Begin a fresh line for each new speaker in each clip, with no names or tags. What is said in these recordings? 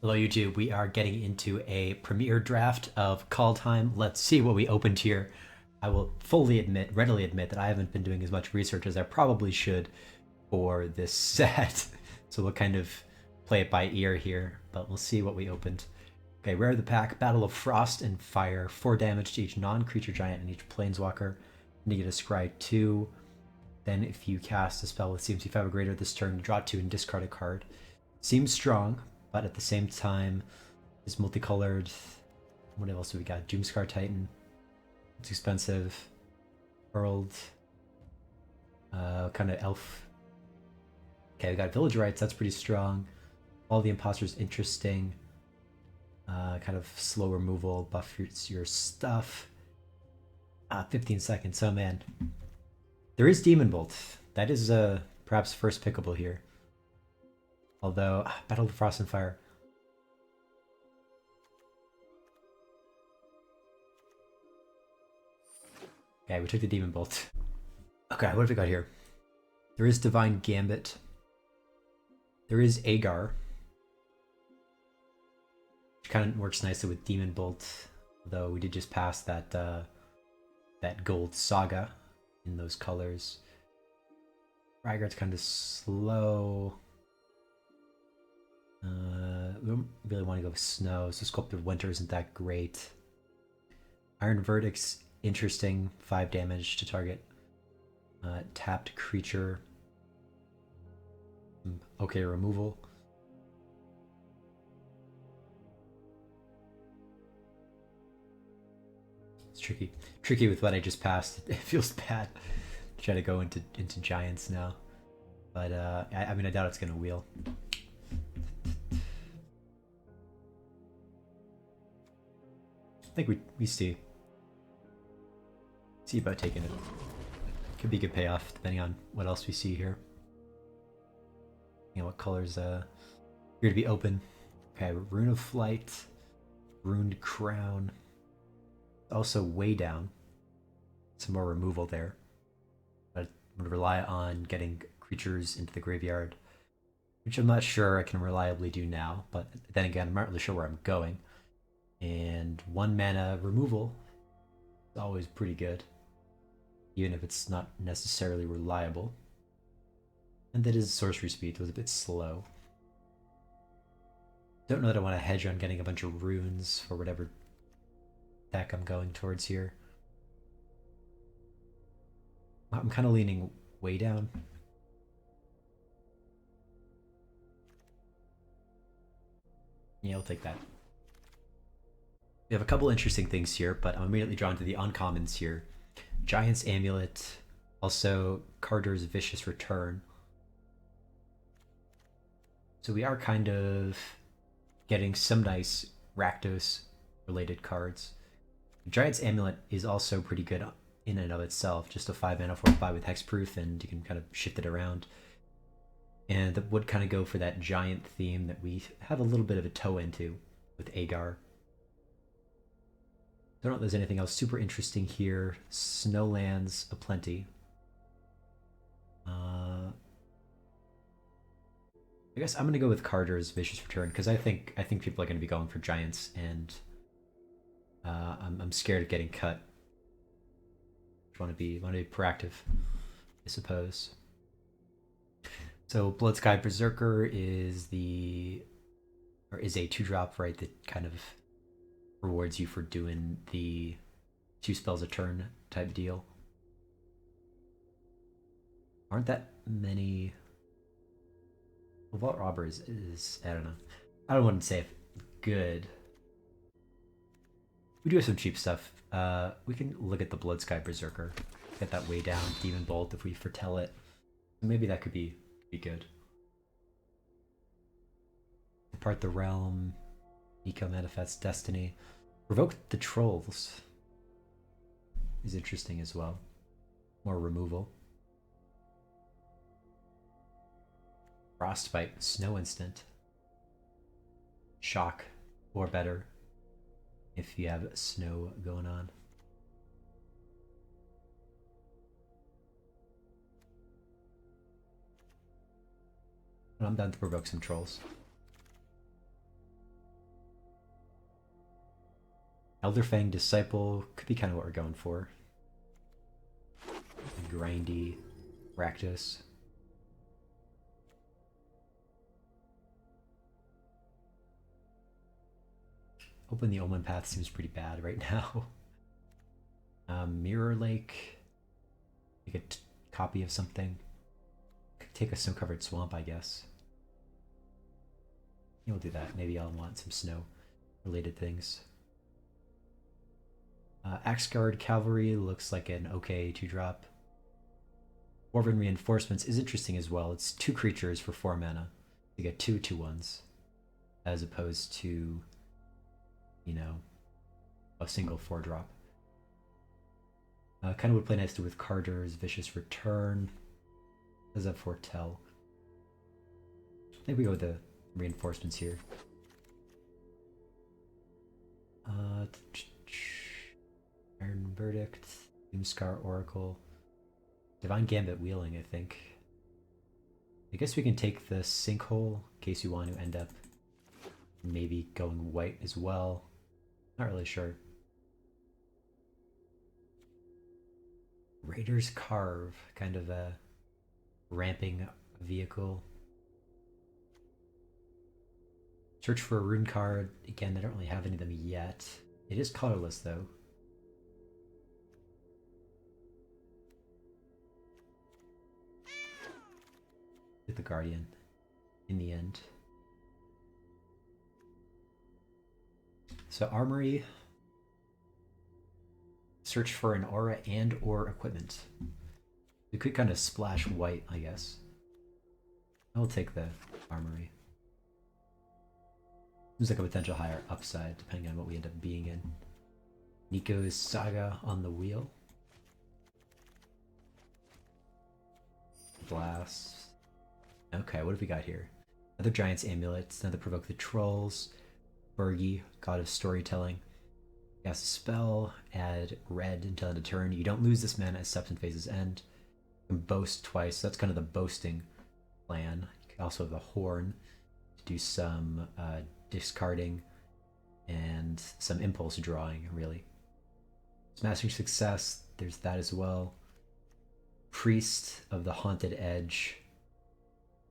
Hello YouTube, we are getting into a premiere draft of Kaldheim. Let's see what we opened here. I will readily admit that I haven't been doing as much research as I probably should for this set. So we'll kind of play it by ear here, but we'll see what we opened. Okay, rare of the pack, Battle of Frost and Fire, 4 damage to each non-creature giant and each planeswalker. And you get a scry 2. Then if you cast a spell with CMC 5 or greater this turn, you draw 2 and discard a card. Seems strong, but at the same time is multicolored. What else do we got? Doomscar Titan. It's expensive. World. Kind of elf. Okay, we got Village Rites. That's pretty strong. All the Imposters interesting. Kind of slow removal. Buff your stuff. 15 seconds. Oh man. There is Demon Bolt. That is perhaps first pickable here. Although, Battle of Frost and Fire. Okay, we took the Demon Bolt. Okay, what have we got here? There is Divine Gambit. There is Agar. Which kind of works nicely with Demon Bolt. Though we did just pass that that gold saga in those colors. Rygarde's kind of slow. We don't really want to go with snow, so Sculpted Winter isn't that great. Iron Verdict's interesting, 5 damage to target tapped creature. Okay, removal. It's tricky. Tricky with what I just passed. It feels bad to try to go into giants now. But I mean, I doubt it's gonna wheel. I think we see about taking it. Could be a good payoff depending on what else we see here. You know what colors here to be open. Okay, Rune of Flight, Runed Crown. Also way down. Some more removal there. But I'm gonna rely on getting creatures into the graveyard, which I'm not sure I can reliably do now, but then again, I'm not really sure where I'm going. And 1 mana removal is always pretty good, even if it's not necessarily reliable. And that is sorcery speed, it was a bit slow. Don't know that I want to hedge on getting a bunch of runes for whatever deck I'm going towards here. I'm kind of leaning way down. Yeah, I'll take that. We have a couple interesting things here, but I'm immediately drawn to the uncommons here. Giant's Amulet, also Carter's Vicious Return. So we are kind of getting some nice Rakdos related cards. Giant's Amulet is also pretty good in and of itself, just a 5 mana 4/5 with hexproof, and you can kind of shift it around. And that would kind of go for that giant theme that we have a little bit of a toe into with Agar. Don't know if there's anything else super interesting here. Snowlands aplenty. I guess I'm gonna go with Carter's Vicious Return because I think people are gonna be going for giants, and I'm scared of getting cut. Want to be proactive, I suppose. So Bloodsky Berserker is a 2-drop, right? That kind of rewards you for doing the 2 spells a turn type deal. Aren't that many? Vault Robber is I don't know. I don't want to say good. We do have some cheap stuff. We can look at the Bloodsky Berserker. Get that way down. Demon Bolt if we foretell it. Maybe that could be good. Depart the Realm. Nico Manifests Destiny. Provoke the Trolls is interesting as well. More removal. Frostbite, Snow Instant. Shock, or better, if you have snow going on. And I'm done to provoke some trolls. Elderfang Disciple could be kind of what we're going for. Grindy Rakdos. Open the Omen Path seems pretty bad right now. Mirror Lake. Make a copy of something. Take a snow-covered swamp, I guess. Yeah, we'll do that. Maybe I'll want some snow-related things. Axeguard Cavalry looks like an okay 2-drop. Dwarven Reinforcements is interesting as well. It's 2 creatures for 4 mana. You get 2 2/1s, as opposed to, you know, a single 4-drop. Kind of would play nicely with Carter's Vicious Return. Does that foretell? I think we go with the reinforcements here. Iron Verdict, Doomscar Oracle, Divine Gambit Wheeling, I think. I guess we can take the Sinkhole in case we want to end up maybe going white as well. Not really sure. Raider's Carve, kind of a ramping vehicle. Search for a rune card. Again, I don't really have any of them yet. It is colorless though. Get the Guardian in the end. So Armory. Search for an aura and or equipment. We could kind of splash white, I guess. I'll take the Armory. Seems like a potential higher upside, depending on what we end up being in. Nico's Saga on the wheel. Blast. Okay, what have we got here? Another Giant's Amulet, another Provoke the Trolls. Bergi, God of Storytelling. Cast a spell, add red until end of turn. You don't lose this mana as steps and phases end. You can boast twice, so that's kind of the boasting plan. You can also have the Horn to do some discarding and some impulse drawing, really. Smashing Success, there's that as well. Priest of the Haunted Edge.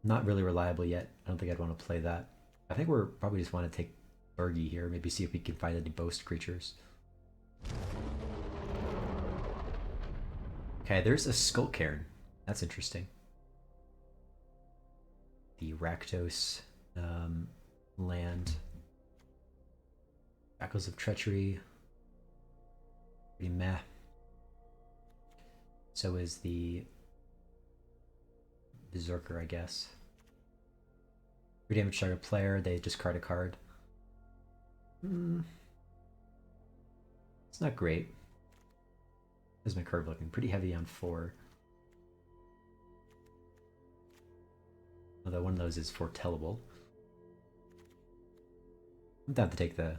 Not really reliable yet. I don't think I'd want to play that. I think we're probably just want to take Bergi here, maybe see if we can find any boast creatures. Okay, there's a Skull Cairn. That's interesting. The Rakdos land. Echoes of Treachery. Pretty meh. So is the Berserker, I guess. 3 damage target player, they discard a card. It's not great. How's my curve looking? Pretty heavy on 4. Although one of those is foretellable. I'm down to take the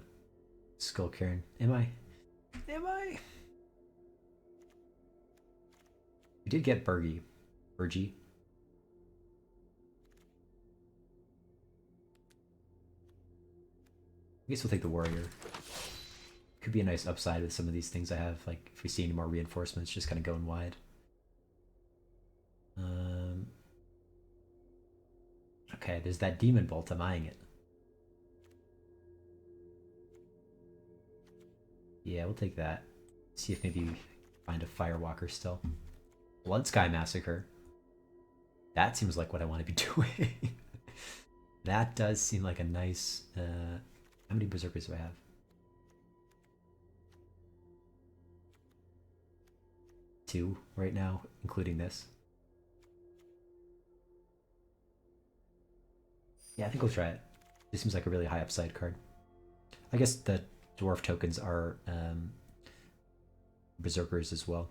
Skull Cairn. Am I? Am I? We did get Bergi. I guess we'll take the Warrior. Could be a nice upside with some of these things I have, like if we see any more reinforcements, just kind of going wide. Okay, there's that Demon Bolt, I'm eyeing it. Yeah, we'll take that. See if maybe we find a Firewalker still. Blood Sky Massacre. That seems like what I want to be doing. That does seem like a nice... how many Berserkers do I have? 2 right now, including this. Yeah, I think we'll try it. This seems like a really high upside card. I guess the dwarf tokens are Berserkers as well.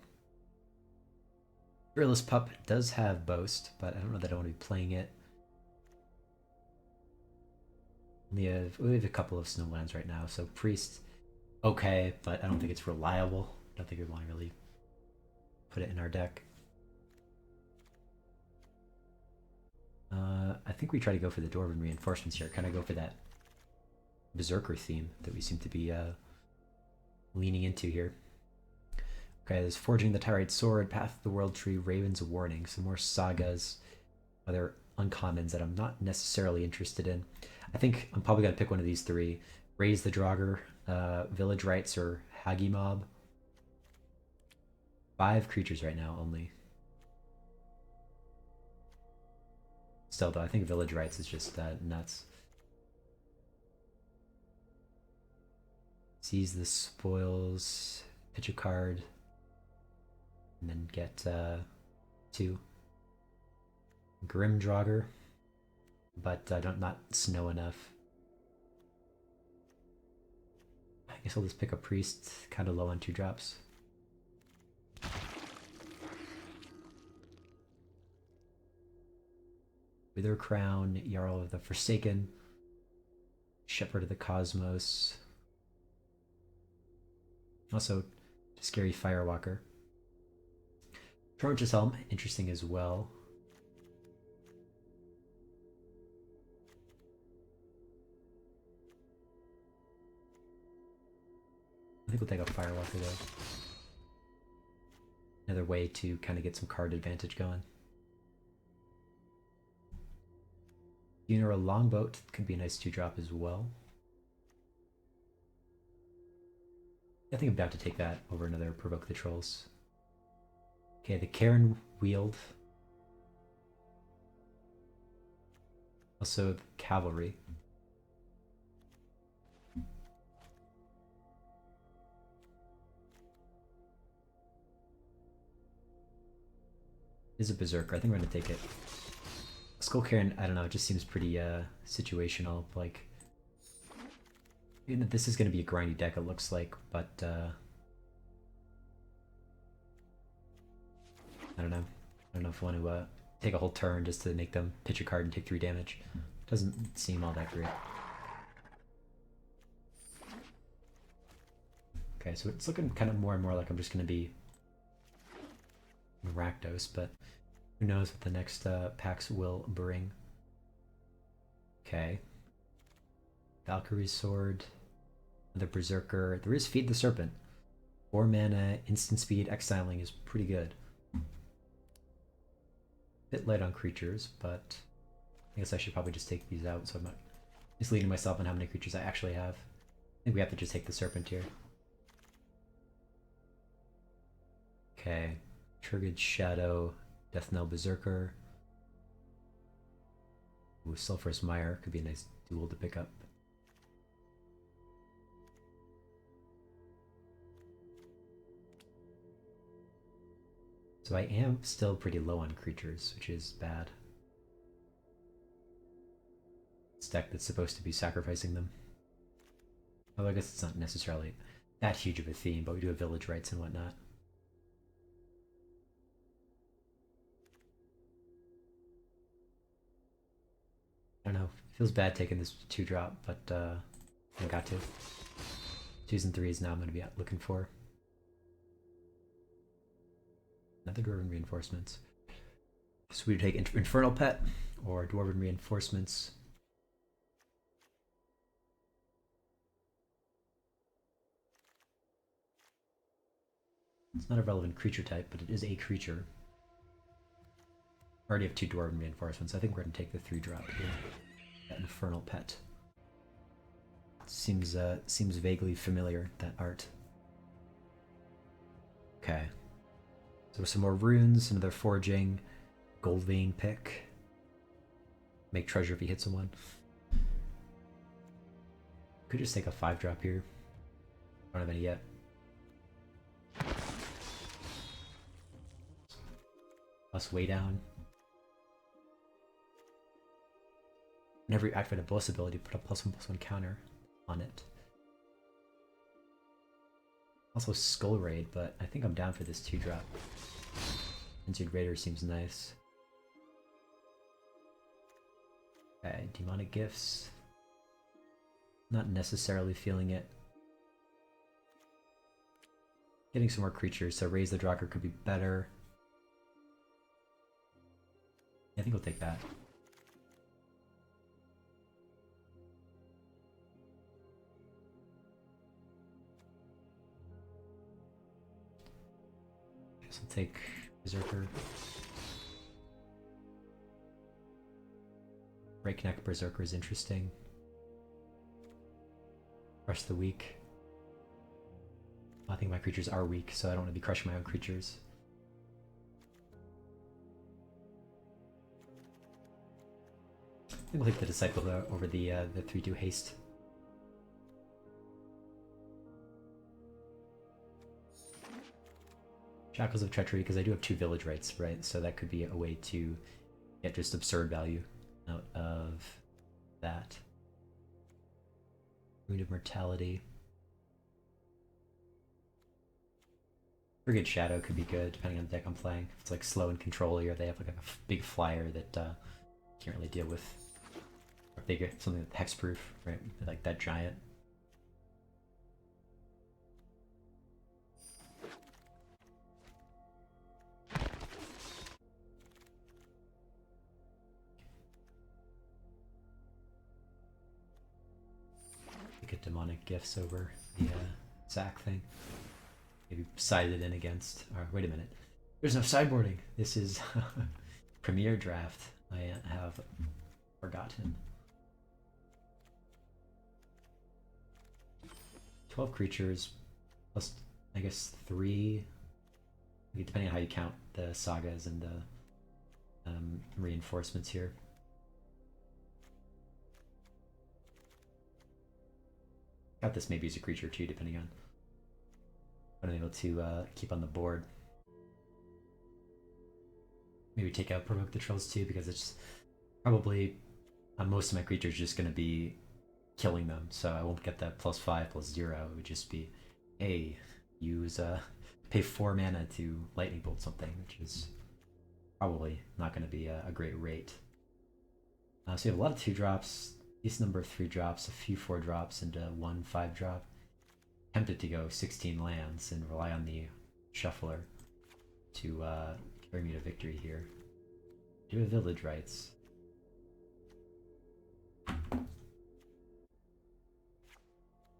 Fearless Pup does have Boast, but I don't know that I want to be playing it. We have a couple of snowlands right now, so Priest, okay, but I don't think it's reliable. I don't think we want to really put it in our deck. I think we try to go for the Dwarven Reinforcements here, kind of go for that Berserker theme that we seem to be leaning into here. Okay, there's Forging the Tyrite Sword, Path of the World Tree, Raven's Warning. Some more sagas, other uncommons that I'm not necessarily interested in. I think I'm probably going to pick one of these three. Raise the Draugr, Village Rites, or Hagi Mob. 5 creatures right now only. Still though, I think Village Rites is just nuts. Seize the spoils, pitch a card, and then get 2. Grim Draugr, but not snow enough. I guess I'll just pick a Priest, kind of low on 2 drops. Wither Crown, Jarl of the Forsaken, Shepherd of the Cosmos. Also, Scary Firewalker. Trojan's Helm, interesting as well. I think we'll take a Firewalker though. Another way to kind of get some card advantage going. Funeral Longboat could be a nice 2-drop as well. I think I'm about to take that over another Provoke the Trolls. Okay, the Cairn Wield. Also the Cavalry. Is a Berserker. I think we're gonna take it. Skull Cairn, I don't know, it just seems pretty situational. Like, you know, this is gonna be a grindy deck, it looks like, but I don't know. I don't know if I want to take a whole turn just to make them pitch a card and take 3 damage. Doesn't seem all that great. Okay, so it's looking kind of more and more like I'm just gonna be Rakdos, but who knows what the next packs will bring. Okay. Valkyrie's Sword, another Berserker. There is Feed the Serpent. 4 mana, instant speed, exiling is pretty good. Bit light on creatures, but I guess I should probably just take these out so I'm not misleading myself on how many creatures I actually have. I think we have to just take the Serpent here. Okay. Turgid Shadow, Death Knell Berserker. Ooh, Sulphurous Mire could be a nice duel to pick up. So I am still pretty low on creatures, which is bad. It's deck that's supposed to be sacrificing them. Although I guess it's not necessarily that huge of a theme, but we do have Village Rites and whatnot. I don't know. It feels bad taking this 2-drop, but I got to. 2s and 3s now I'm going to be looking for. Another Dwarven Reinforcements. So we take Infernal Pet or Dwarven Reinforcements. It's not a relevant creature type, but it is a creature. I already have 2 Dwarven Reinforcements. I think we're going to take the 3-drop here. That Infernal Pet. Seems vaguely familiar, that art. Okay. So some more runes, another Forging, Gold Vein pick. Make treasure if he hits someone. Could just take a 5-drop here. Don't have any yet. Plus way down. Whenever you activate a Bliss ability, put a +1/+1 counter on it. Also Skull Raid, but I think I'm down for this 2-drop. Ensued Raider seems nice. Okay, Demonic Gifts. Not necessarily feeling it. Getting some more creatures, so Raise the Draugr could be better. I think we'll take that. Guess I'll take Berserker. Breakneck Berserker is interesting. Crush the weak. I think my creatures are weak, so I don't want to be crushing my own creatures. I think we'll take the Disciple over the 3/2 haste. Shackles of Treachery, because I do have 2 village rights, right? So that could be a way to get just absurd value out of that. Wound of Mortality. Brigade Shadow could be good, depending on the deck I'm playing. If it's like slow and controlly, or they have like a big flyer that can't really deal with. Or if they get something that's hexproof, right? Like that giant. Get demonic gifts over the Zac thing. Maybe side it in against. Or wait a minute. There's no sideboarding. This is Premier Draft. I have forgotten. 12 creatures plus, I guess, 3. Depending on how you count the sagas and the reinforcements here. Got this maybe as a creature too, depending on what I'm able to keep on the board. Maybe take out Provoke the Trolls too, because it's probably on most of my creatures just going to be killing them, so I won't get that +5/+0. It would just be, hey, use pay 4 mana to lightning bolt something, which is probably not going to be a great rate. So you have a lot of 2-drops. Decent number of 3-drops, a few 4-drops, and a 1 5-drop. Tempted to go 16 lands and rely on the shuffler to carry me to victory here. Do have village rights.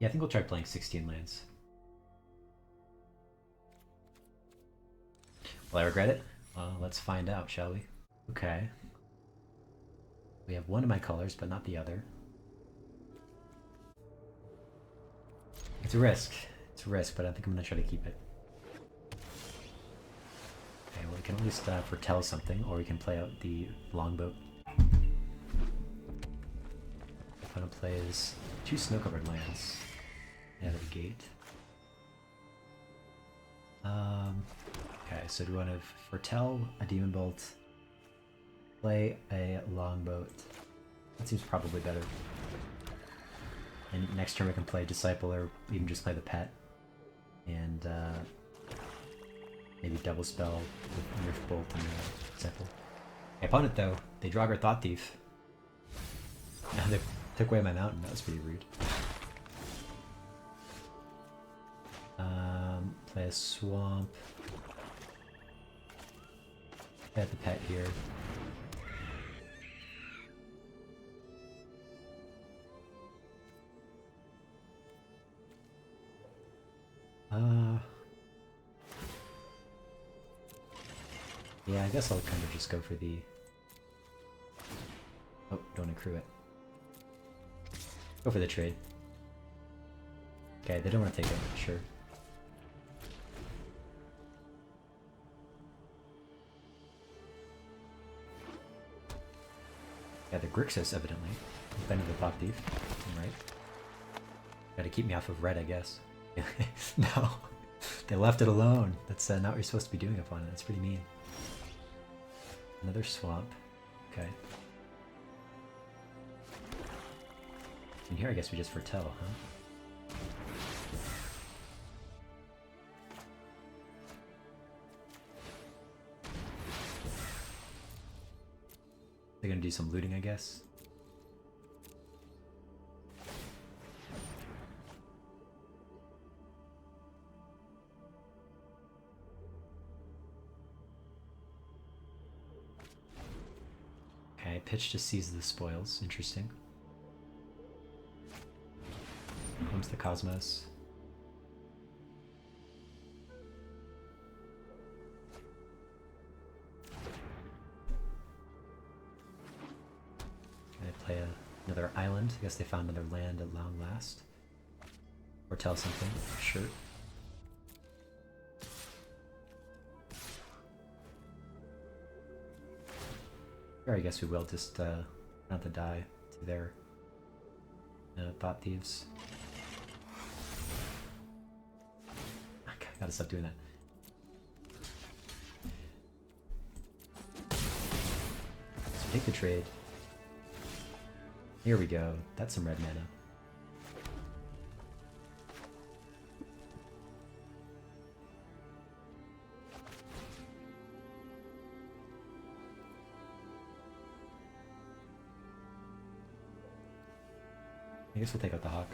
Yeah, I think we'll try playing 16 lands. Will I regret it? Well, let's find out, shall we? Okay. We have one of my colors, but not the other. It's a risk. It's a risk, but I think I'm going to try to keep it. Okay, well, we can at least foretell something, or we can play out the longboat. What I'm going to play is 2 snow-covered lands out of the gate. Okay, so do we want to foretell a Demon Bolt? Play a longboat. That seems probably better. And next turn we can play Disciple, or even just play the pet. And maybe double spell with Nerf Bolt and Disciple. My opponent though, they draw our Thought Thief. And they took away my mountain, that was pretty rude. Play a swamp. Play the pet here. Yeah, I guess I'll kind of just go for the... Oh, don't accrue it. Go for the trade. Okay, they don't want to take it, sure. Yeah, the Grixis, evidently. Defending the Thought Thief. Right. Gotta keep me off of red, I guess. No. They left it alone. That's not what you're supposed to be doing upon it. That's pretty mean. Another swamp. Okay. And here I guess we just foretell, huh? They're gonna do some looting, I guess. Okay, pitch to seize the spoils. Interesting. Here comes the Cosmos. I guess they found another land at long last. Or tell something, sure. Or I guess we will just not to die to their thought thieves. Okay, gotta stop doing that. So take the trade. Here we go. That's some red mana. I guess we'll take out the Hawk.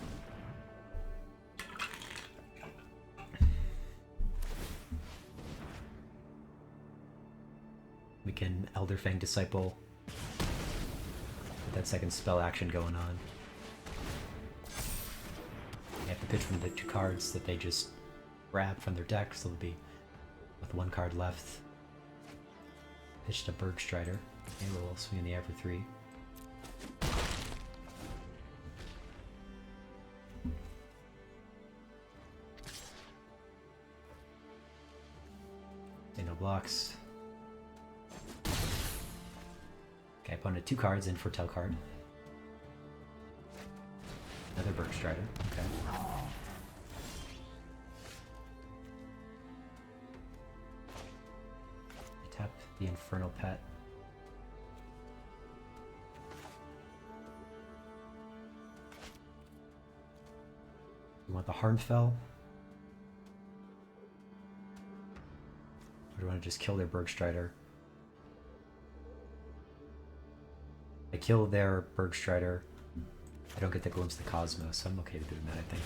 We can Elderfang Disciple. With that second spell action going on. They have to pitch from the 2 cards that they just grab from their deck, so they'll be with 1 card left. Pitched a Bergstrider. Okay, we'll swing in the air for 3. No blocks. Okay, opponent 2 cards in for tail card. Another Bergstrider. Okay. I tap the Infernal Pet. We want the Harmfell. Or do I want to just kill their Bergstrider? I kill their Bergstrider. I don't get to glimpse the Cosmos, so I'm okay with doing that, I think.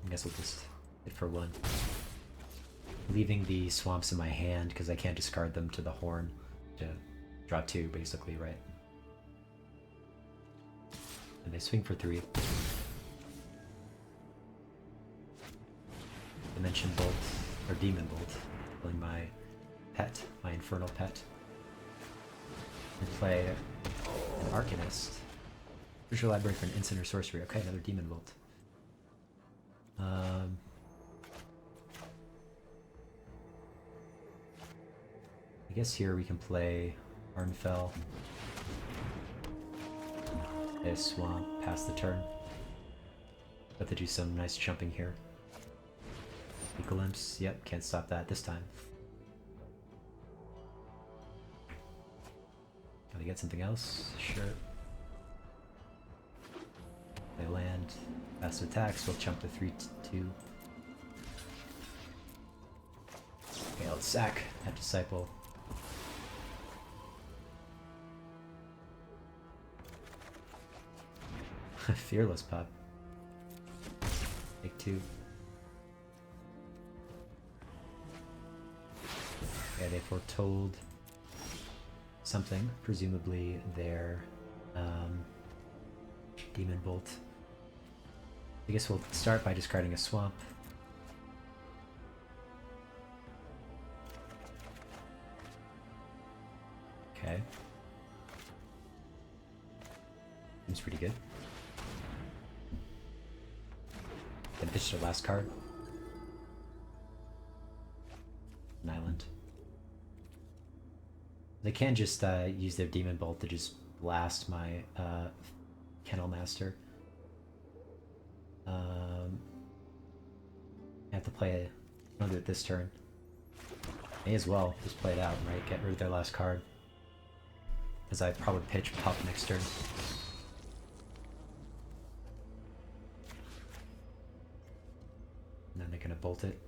I guess we'll just hit for 1. Leaving the swamps in my hand because I can't discard them to the horn to draw 2, basically, right? And they swing for 3. Dimension Bolt, or Demon Bolt, killing my pet, my Infernal Pet. And play an Arcanist. Crucial Library for an instant or sorcery. Okay, another Demon Bolt. I guess here we can play Arnfell. Play a Swamp, pass the turn. Got to do some nice jumping here. Glimpse, yep, can't stop that this time. Gotta get something else, sure. They land, fast attacks, we'll jump to 3-2. Okay, let's sack that Disciple. Fearless Pup. Take 2. Okay, they foretold something, presumably their Demon Bolt. I guess we'll start by discarding a Swamp. Okay. Seems pretty good. Then pitch their last card. An island. They can just use their Demon Bolt to just blast my Kennel Master. I have to play it. I'll do it this turn. May as well just play it out, right? Get rid of their last card. As I probably pitch Pup next turn. And then they're gonna bolt it.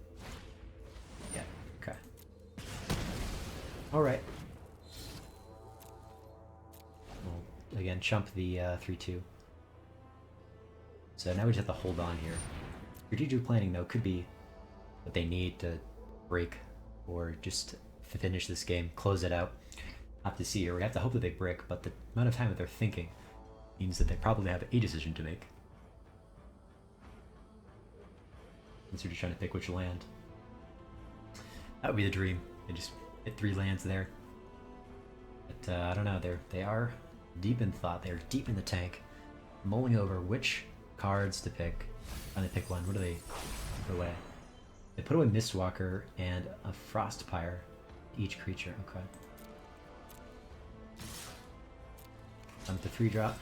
Yeah, okay. Alright. We'll again chump the 3-2. So now we just have to hold on here. Strategic planning though could be what they need to break or just finish this game, close it out. Have to see here. We have to hope that they break, but the amount of time that they're thinking means that they probably have a decision to make. And so you're just trying to pick which land. That would be the dream. They just hit 3 lands there. But I don't know. They are deep in thought. They're deep in the tank, mulling over which cards to pick. Finally pick one. What do they put away? They put away Mistwalker and a Frostpyre. Each creature. Okay. Dump the 3-drop.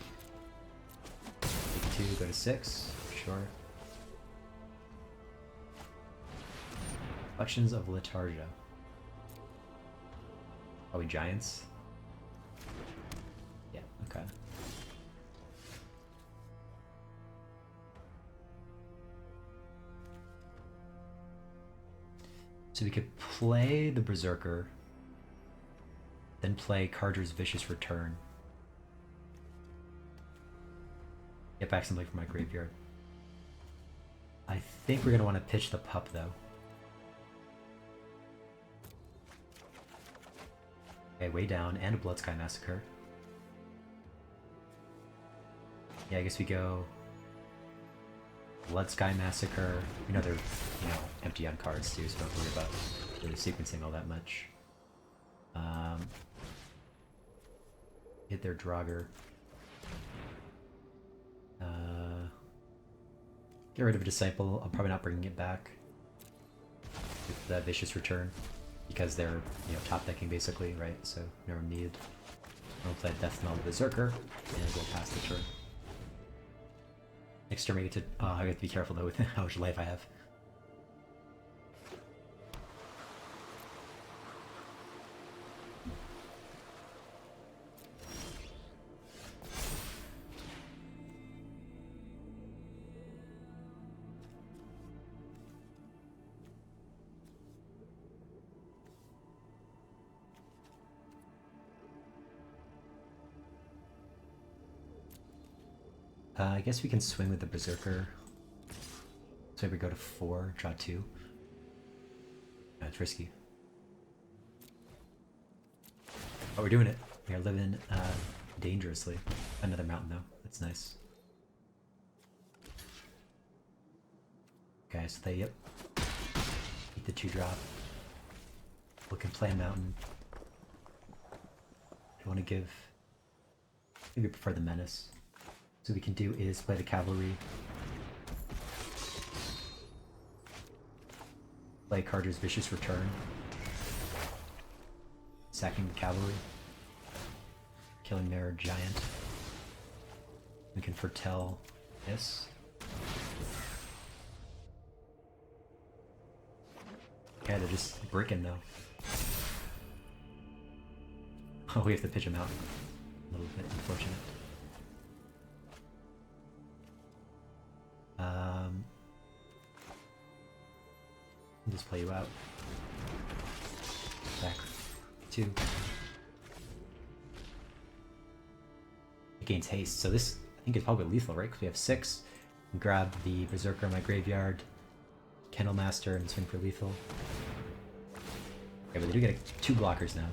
Take 2, go to 6. Sure. Collections of Letargia. Probably giants. Yeah, okay. So we could play the Berserker, then play Carter's Vicious Return. Get back something from my graveyard. I think we're going to want to pitch the pup, though. Okay, way down, and a Bloodsky Massacre. Yeah, I guess we go Bloodsky Massacre. We know they're, empty on cards too, so don't worry about really sequencing all that much. Hit their Draugr. Get rid of a Disciple. I'm probably not bringing it back with the Vicious Return because they're, top decking basically, right? So no need. I'll play Death Knell the Berserker and we'll pass the turn. Exterminated. Oh, I have to be careful though with how much life I have. I guess we can swing with the Berserker. So we go to 4, draw 2. It's risky. Oh, we're doing it. We are living dangerously. Another mountain though. That's nice. Okay, so they, eat the 2-drop. We can play a mountain. I want to give... Maybe prefer the Menace. So what we can do is play the Cavalry. Play Carter's Vicious Return. Sacking the Cavalry. Killing their Giant. We can foretell this. Yeah, they're just bricking now. Oh, we have to pitch them out. A little bit unfortunate. Just play you out. Back 2. It gains haste, so this I think is probably lethal, right? Because we have 6. Grab the Berserker in my graveyard, Kennel Master, and swing for lethal. Okay, but they do get 2 blockers now.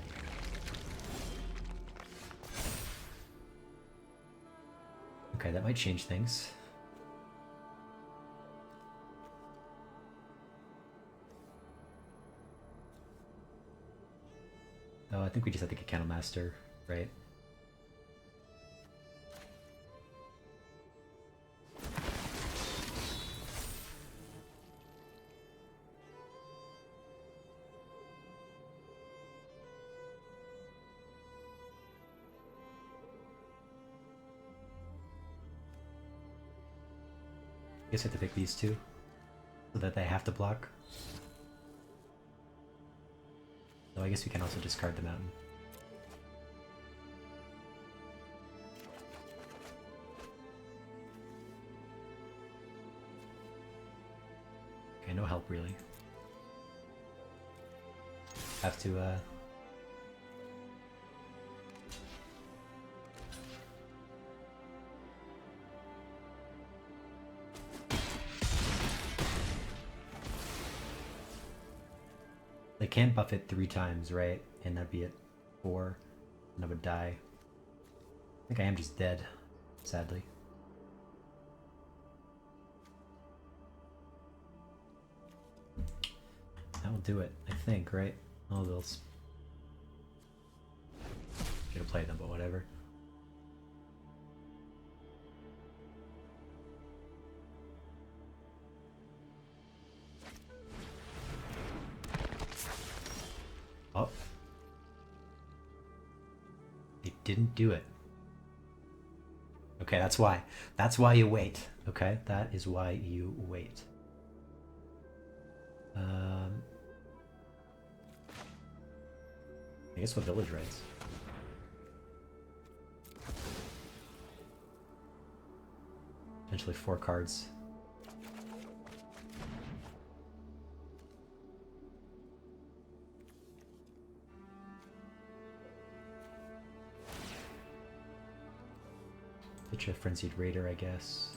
Okay, that might change things. Oh, I think we just have to get Kennel Master, right? I guess I have to pick these 2 so that they have to block. So I guess we can also discard the mountain. Okay, no help really. Have to They can buff it 3 times, right? And that'd be it. 4. And I would die. I think I am just dead, sadly. That will do it, I think, right? All those. gonna play them, but whatever. Oh. They didn't do it. Okay, that's why. That's why you wait. Okay, that is why you wait. I guess what village rights? Potentially 4 cards. Pitch a Frenzied Raider, I guess.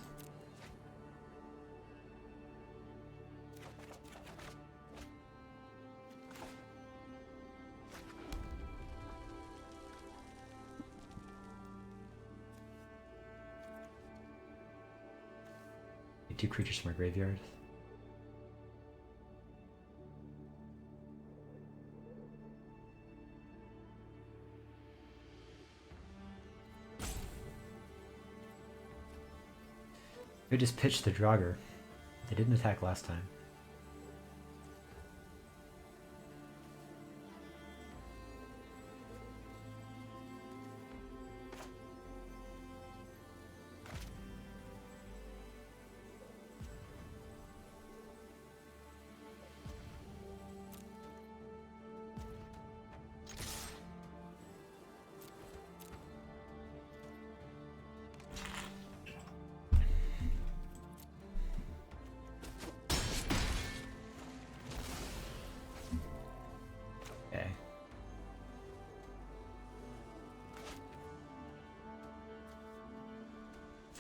Get 2 creatures from our graveyard. We just pitched the Draugr. They didn't attack last time.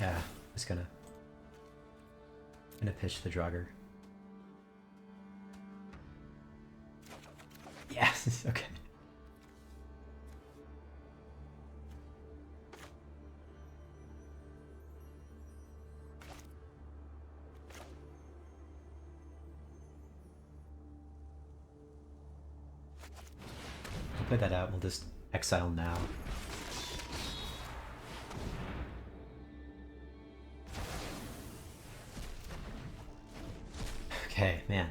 Yeah, I was gonna pitch the Draugr. Yes, okay. We'll play that out. We'll just exile now. Okay, man.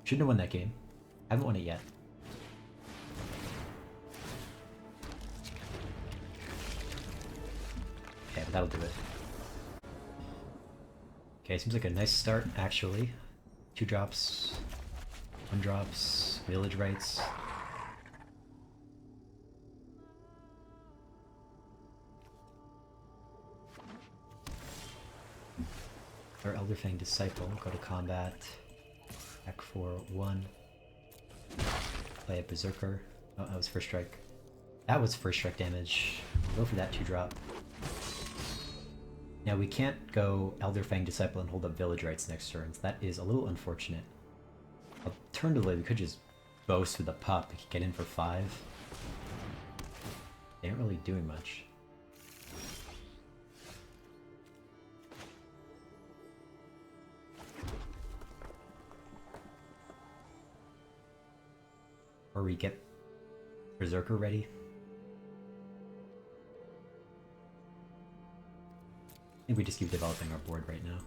Shouldn't have won that game. Haven't won it yet. Okay, but that'll do it. Okay, seems like a nice start, actually. 2 drops, 1 drops, village rights. Our Elderfang Disciple, go to combat, attack for 1, play a Berserker. Oh, that was first strike. That was first strike damage. We'll go for that 2-drop. Now we can't go Elderfang Disciple and hold up village rights next turn, so that is a little unfortunate. Alternatively, we could just boast with the pup. We could get in for 5. They aren't really doing much. Or we get Berserker ready. I think we just keep developing our board right now.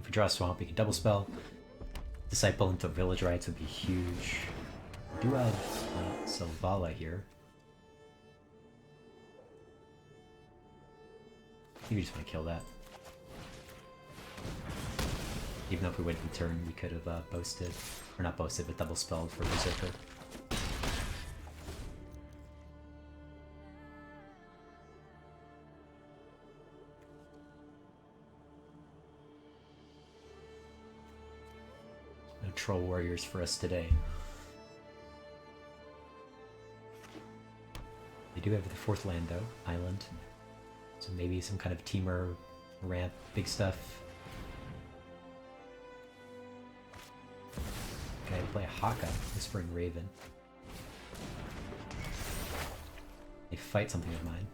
If we draw a swamp, we can double spell. Disciple into village rights would be huge. We do have Selvala here. I think we just want to kill that. Even though if we waited the turn, we could have boasted. Or not boasted, but double spelled for Berserker. No troll warriors for us today. They do have the 4th land though, island. So maybe some kind of teamer, ramp, big stuff. Okay, play a Haka, Whispering Raven. They fight something of mine.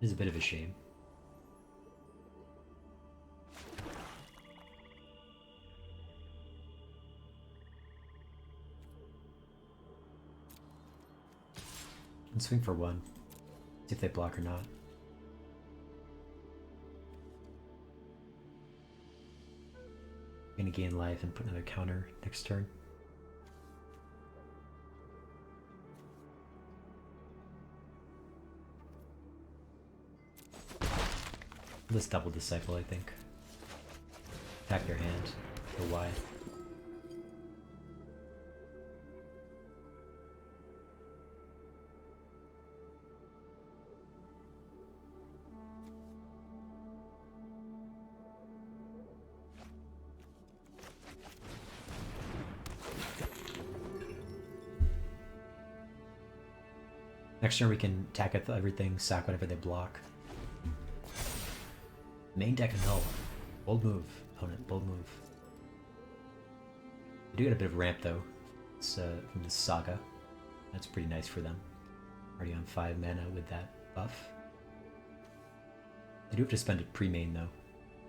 It is a bit of a shame. And swing for one. See if they block or not. I'm gonna gain life and put another counter next turn. Let's double Disciple, I think. Attack your hand. Go wide. Next turn we can attack at everything, sack whatever they block. Main deck null. Bold move, opponent, bold move. They do get a bit of ramp though. It's from the Saga. That's pretty nice for them. Already on 5 mana with that buff. They do have to spend it pre-main though.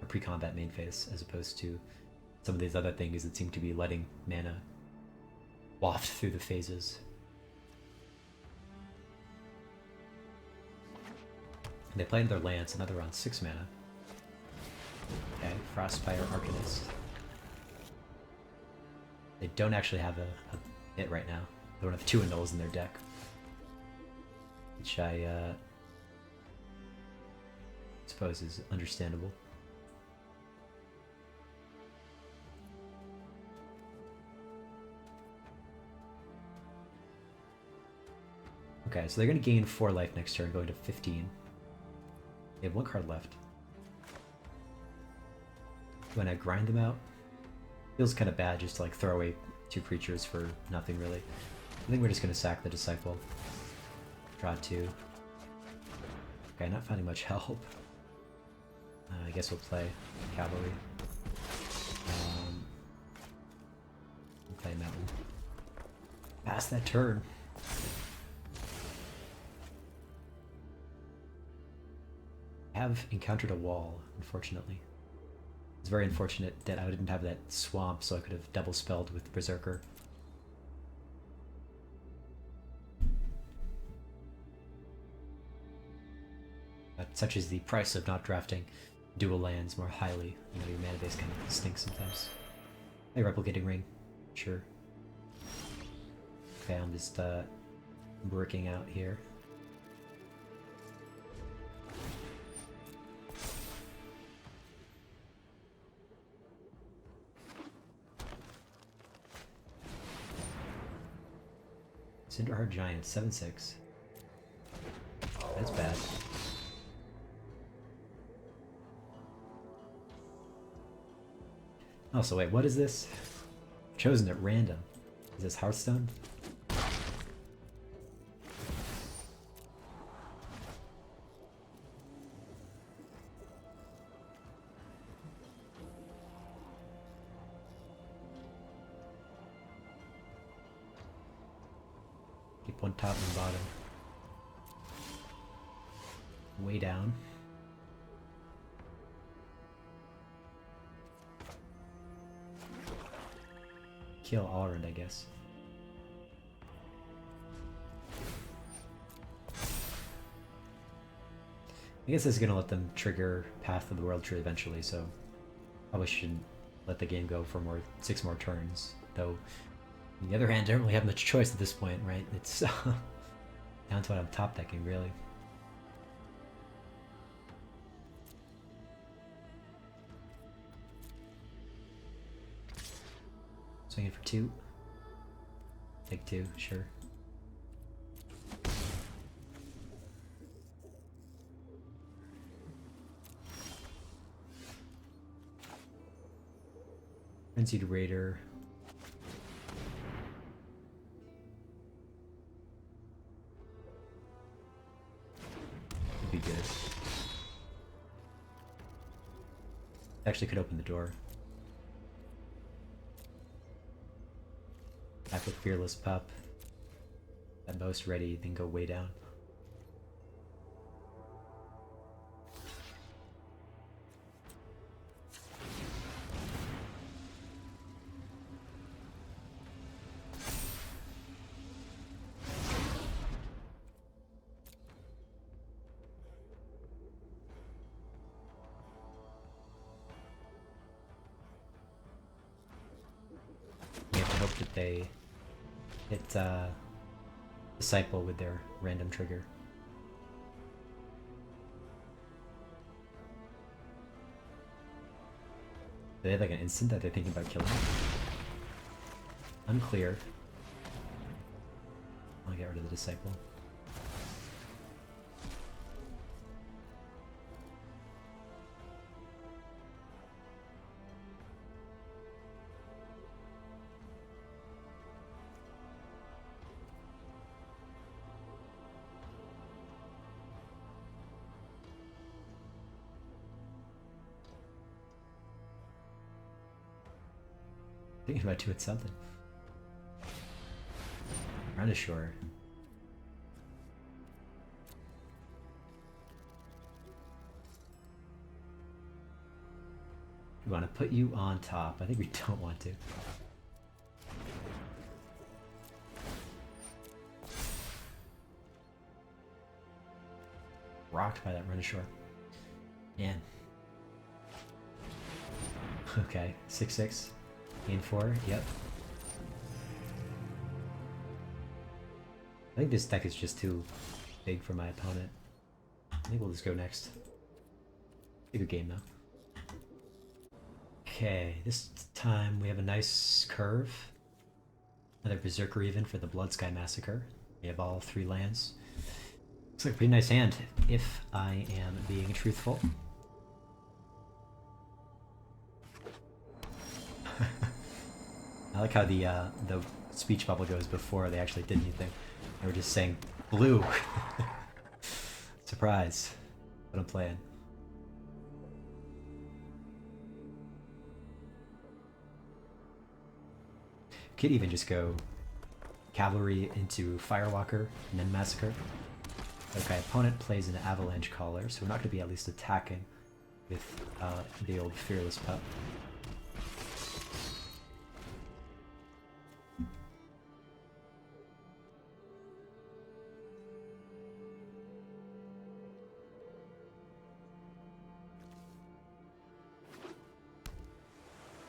Or pre-combat main phase, as opposed to some of these other things that seem to be letting mana waft through the phases. And they play in their lands, and now they're on 6 mana. Okay, Frostfire Arcanist. They don't actually have a hit right now. They don't have 2 annuls in their deck. Which I suppose is understandable. Okay, so they're going to gain 4 life next turn, going to 15. They have 1 card left. When I grind them out, feels kind of bad just to like throw away 2 creatures for nothing really. I think we're just going to sack the Disciple. Draw 2. Okay, not finding much help. I guess we'll play Cavalry. We'll play Mountain. Pass that turn. I have encountered a wall, unfortunately. It's very unfortunate that I didn't have that swamp, so I could have double spelled with Berserker. But such is the price of not drafting dual lands more highly. You know, your mana base kind of stinks sometimes. Hey, Replicating Ring. Sure. Okay, I'm just working out here. Cinderheart Giant, 7/6. That's bad. Also, wait, what is this? Chosen at random. Is this Hearthstone? Keep one top and bottom. Way down. Kill Alrund, I guess. I guess this is gonna let them trigger Path of the World Tree eventually, so probably shouldn't let the game go for 6 more turns. Though, on the other hand, I don't really have much choice at this point, right? It's down to what I'm top decking, really. Swinging for 2. Take 2, sure. Frenzied Raider. Would be good. Actually could open the door. Back with Fearless Pup. At most ready, then go way down. that they hit Disciple with their random trigger. Do they have like an instant that they're thinking about killing? Unclear. I'll get rid of the Disciple. Thinking about doing something. Run ashore. We want to put you on top. I think we don't want to. Rocked by that run ashore. Man. Okay, 6/6. Gain 4, yep. I think this deck is just too big for my opponent. I think we'll just go next. Be a good game though. Okay, this time we have a nice curve. Another Berserker even for the Blood Sky Massacre. We have all 3 lands. Looks like a pretty nice hand, if I am being truthful. I like how the speech bubble goes before they actually did anything. They were just saying blue. Surprise. What I'm playing. Could even just go Cavalry into Firewalker and then Massacre. Okay, opponent plays an Avalanche Caller, so we're not going to be at least attacking with the old Fearless Pup.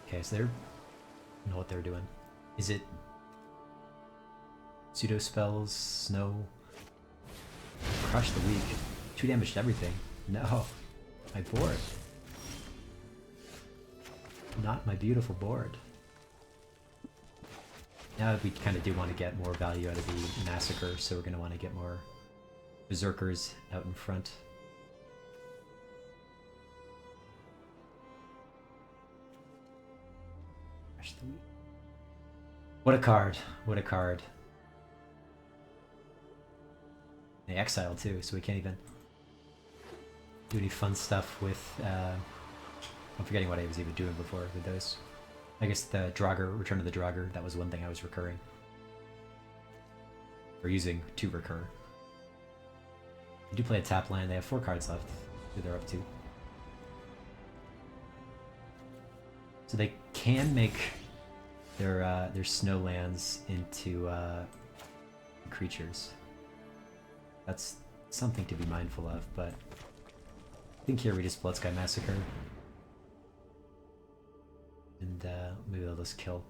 Okay, so they're... I don't know what they're doing. Is it... Pseudo Spells, Snow... Crush the Weak. 2 damage to everything. No. My board. Not my beautiful board. Now we kind of do want to get more value out of the Massacre, so we're going to want to get more Berserkers out in front. What a card. What a card. They exile too, so we can't even do any fun stuff with... I'm forgetting what I was even doing before with those. I guess the Draugr, Return of the Draugr, that was one thing I was recurring. Or using to recur. I do play a tap land, they have 4 cards left. Who they're up to. So they can make their snow lands into creatures. That's something to be mindful of, but I think here we just Blood Sky Massacre. And maybe they'll just kill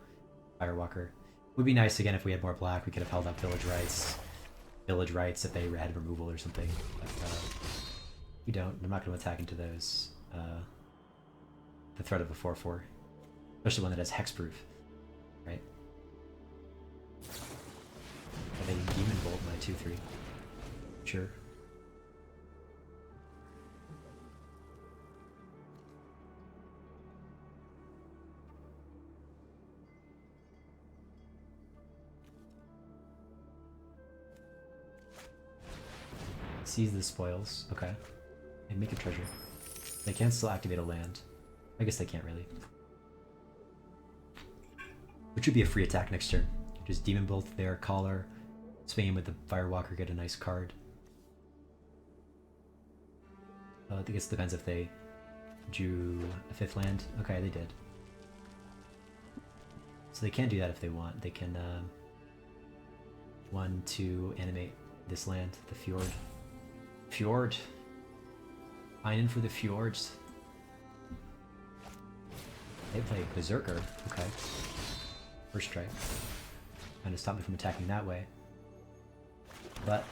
Firewalker. Would be nice again if we had more black, we could have held up Village Rights. Village Rights if they had removal or something. But we don't. I'm not going to attack into those. The threat of a 4/4. Especially one that has Hexproof. Right? Are they Demon Bolt my 2/3? Sure. Seize the spoils. Okay. And make a treasure. They can still activate a land. I guess they can't really. Which would be a free attack next turn. Just Demon Bolt their Caller, swing in with the Firewalker, get a nice card. I guess it depends if they drew a 5th land. Okay, they did. So they can do that if they want. They can 1-2 animate this land, the Fjord. Fjord. Einen for the Fjords. They play Berserker. Okay. First strike. Trying to stop me from attacking that way. But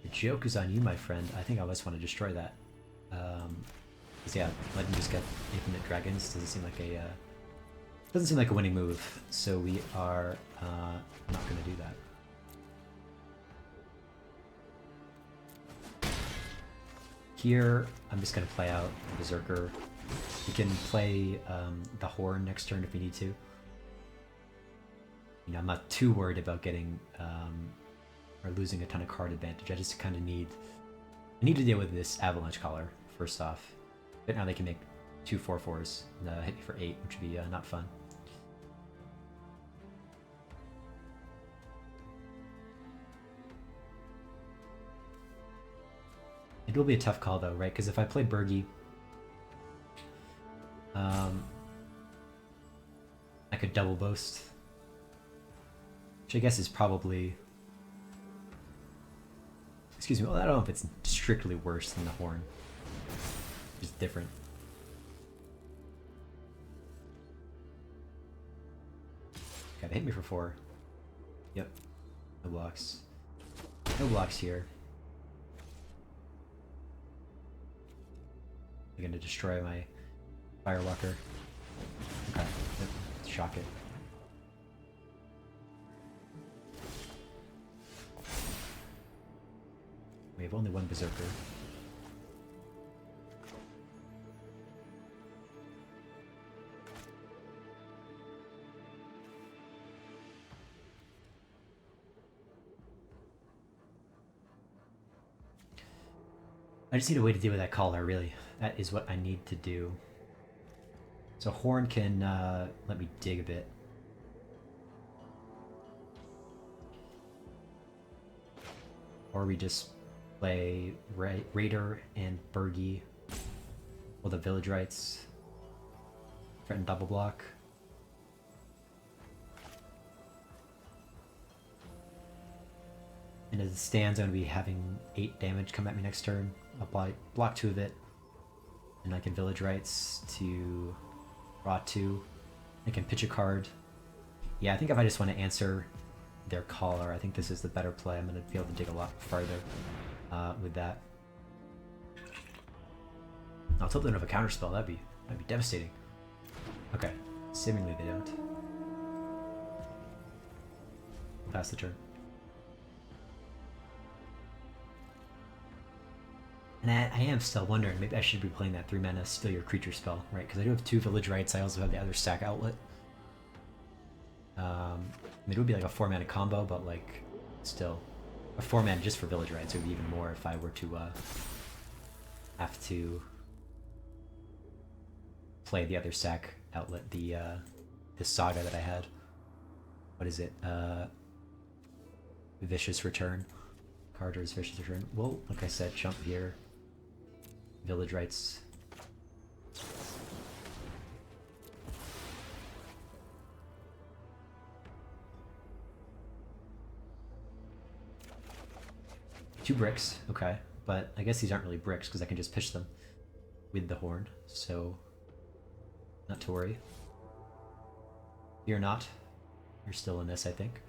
the joke is on you, my friend. I think I just want to destroy that. Cause yeah, let him just get infinite dragons doesn't seem like a winning move. So we are not going to do that. Here, I'm just going to play out Berserker. We can play the Horn next turn if we need to. You know, I'm not too worried about getting or losing a ton of card advantage. I just kind of need to deal with this Avalanche Collar first off. But now they can make 2 4/4s and hit me for 8, which would be not fun. It will be a tough call though, right? Because if I play Bergie, I could double boast, which I guess is probably, excuse me, well, I don't know if it's strictly worse than the Horn. It's different. Okay, they hit me for 4. Yep. No blocks. No blocks here. I'm gonna destroy my Firewalker. Okay, let's shock it. We have only one Berserker. I just need a way to deal with that Collar, really. That is what I need to do. So Horn can let me dig a bit. Or we just play Raider and Bergie. Well, the Village Rights. Threaten double block. And as it stands, I'm going to be having 8 damage come at me next turn. I'll block 2 of it. And I can Village Rights to draw 2. I can pitch a card. Yeah, I think if I just want to answer their Collar, I think this is the better play. I'm going to be able to dig a lot farther with that. Let's hope they don't have a counterspell. That'd be devastating. Okay, seemingly they don't. Pass the turn. And I am still wondering, maybe I should be playing that 3 mana Steal Your Creature spell, right? Because I do have 2 Village Rights, I also have the other Sack Outlet. It would be like a 4 mana combo, but like, still. A 4 mana just for Village Rights would be even more if I were to have to play the other Sack Outlet, the Saga that I had. What is it? Vicious Return. Carter's Vicious Return. Well, like I said, jump here. Village Rights. Two bricks, okay. But I guess these aren't really bricks because I can just pitch them with the Horn, so not to worry. You're not. You're still in this, I think.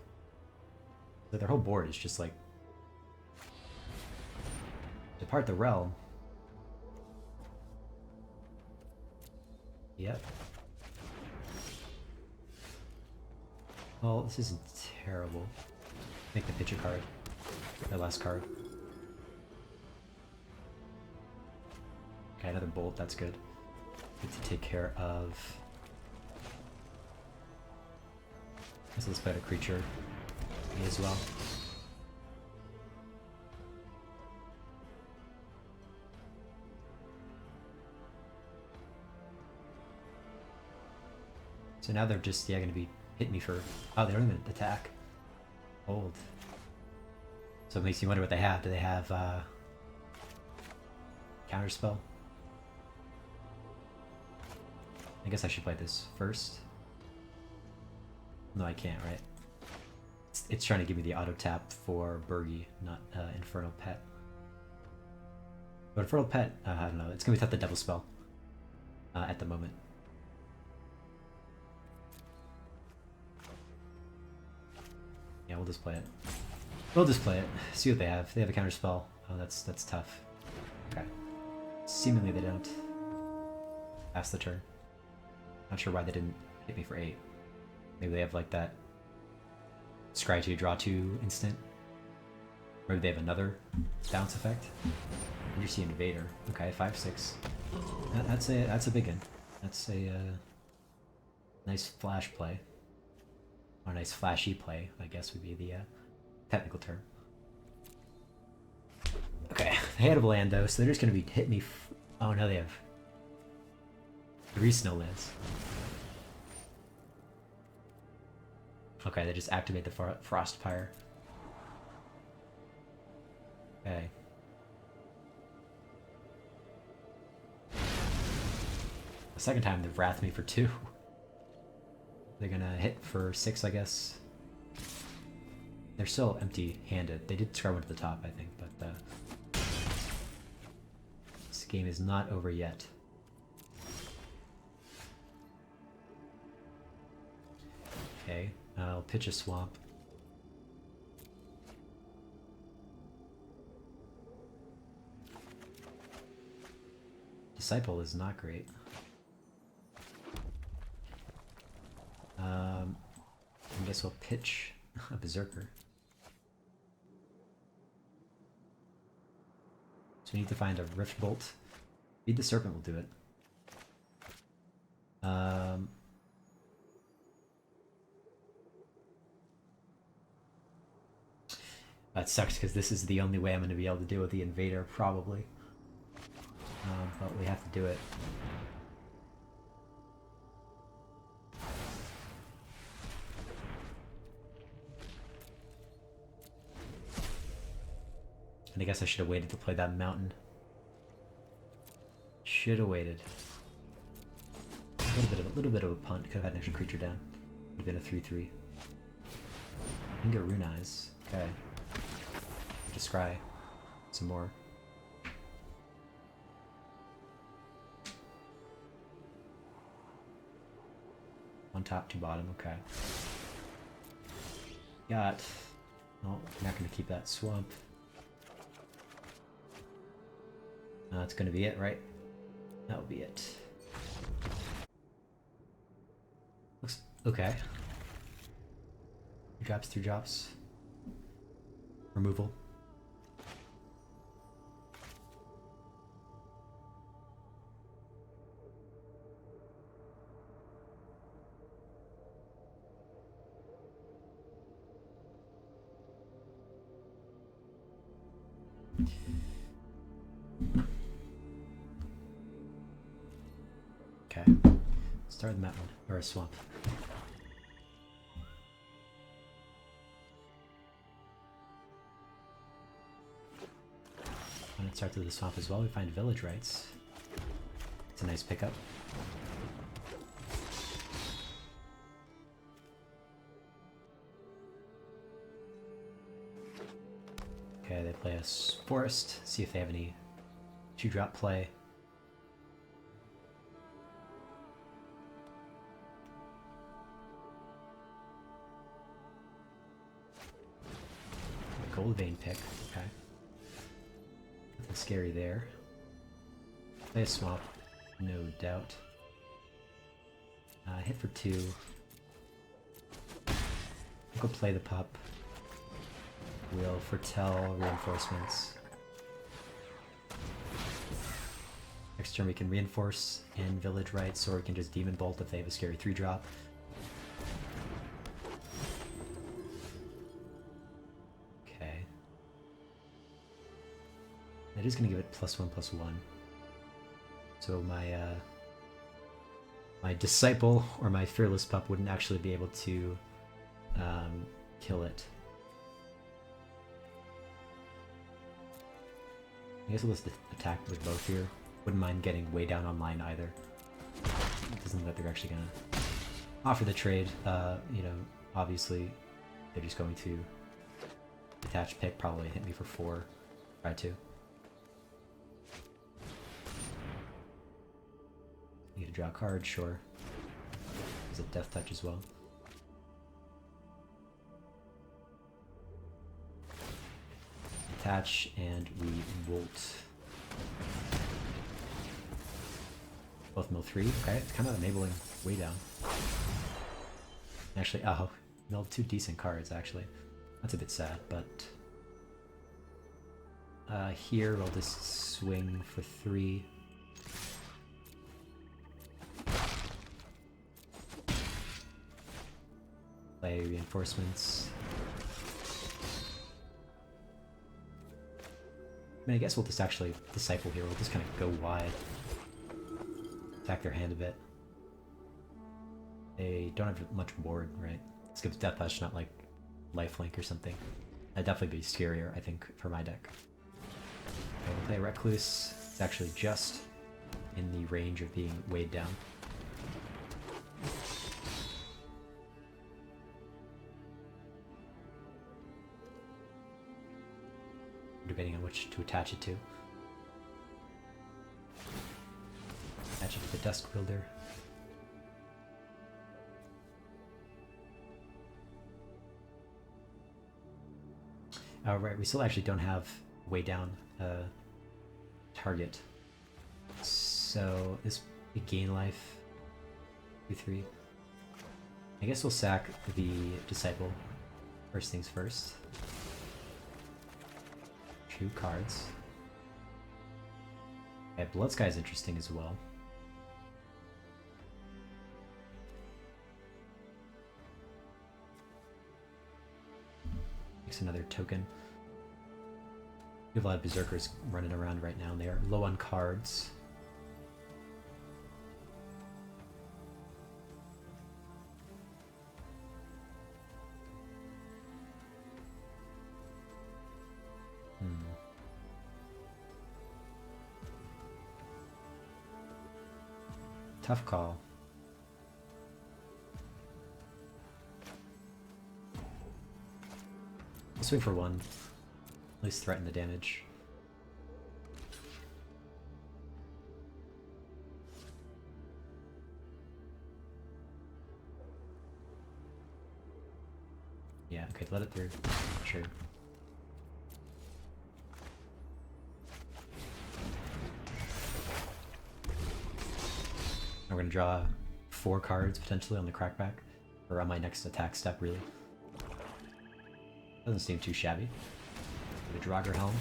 So their whole board is just like depart the realm. Yep. Well, this isn't terrible. Make the pitcher card. My last card. Okay, another bolt, that's good. Good to take care of. Let's play the creature. Me as well. So now they're just, yeah, gonna be hitting me for, oh, they don't even attack. Hold. So it makes you wonder what they have. Do they have counterspell? I guess I should play this first. No, I can't, right? It's trying to give me the auto tap for Bergie, not Infernal Pet. But Infernal Pet, I don't know. It's gonna be tough to double spell at the moment. Yeah, we'll just play it. We'll just play it. See what they have. They have a counter spell. Oh, that's tough. Okay. Seemingly they don't. Pass the turn. Not sure why they didn't hit me for 8. Maybe they have like that scry 2, draw 2 instant. Maybe they have another bounce effect. And you see Invader. Okay, 5/6. That's a big one. That's a nice flash play. Or a nice flashy play, I guess would be the technical term. Okay, they had a land though, so they're just gonna be hitting me. Oh no, they have 3 snowlands. Okay, they just activate the Frost Pyre. Okay. The second time they've wrathed me for 2. They're gonna hit for 6, I guess. They're still empty-handed. They did scrub one to the top, I think, but this game is not over yet. Okay, I'll pitch a swamp. Disciple is not great. I guess we'll pitch a Berserker. So we need to find a Rift Bolt. Feed the Serpent will do it. That sucks because this is the only way I'm going to be able to deal with the Invader, probably. But we have to do it. And I guess I should have waited to play that mountain. Should have waited. A little bit of a punt. Could have had an extra creature down. Would have been a 3/3. I can get Rune Eyes. Okay. Just scry some more. One top, 2 bottom. Okay. Got. No, I'm not going to keep that swamp. That's gonna be it, right? That'll be it. Looks okay. 3 drops, 3 drops. Removal. Okay. Start the mountain or a swamp. When it starts with the swamp as well, we find village rights. It's a nice pickup. Okay, they play a forest. See if they have any 2-drop play. Gold vein pick, okay. Nothing scary there. Play a swamp, no doubt. Hit for 2. Go play the pup. We'll foretell reinforcements. Next turn we can reinforce in village rights, or we can just demon bolt if they have a scary 3-drop. It is going to give it +1/+1. So my Disciple or my Fearless Pup wouldn't actually be able to kill it. I guess we'll just attack with both here. Wouldn't mind getting way down online either. It doesn't look like they're actually going to offer the trade. You know, obviously they're just going to attach pick, probably hit me for 4. Try to. You get to draw a card, sure. There's a Death Touch as well. attach, and we bolt. Both mill 3. Okay, it's kind of enabling way down. Actually, oh, milled 2 decent cards, actually. That's a bit sad, but... here we'll just swing for 3. Play reinforcements. I mean, I guess we'll just actually disciple here. We'll just kind of go wide. Attack their hand a bit. They don't have much board, right? This gives Death Touch, not like lifelink or something. That'd definitely be scarier, I think, for my deck. Okay, we'll play Recluse. It's actually just in the range of being weighed down. Debating on which to attach it to. Attach it to the Dusk Wielder. Oh, right, we still actually don't have way down target. So this we gain life. 2-3. I guess we'll sack the Disciple. First things first. 2 cards. Okay, Blood Sky is interesting as well. Makes another token. We have a lot of Berserkers running around right now, and they are low on cards. Tough call. I'll swing for 1. At least threaten the damage. Yeah, okay, let it through. Sure. I'm gonna draw 4 cards potentially on the crackback, or on my next attack step, really. Doesn't seem too shabby. The Draugr Helm.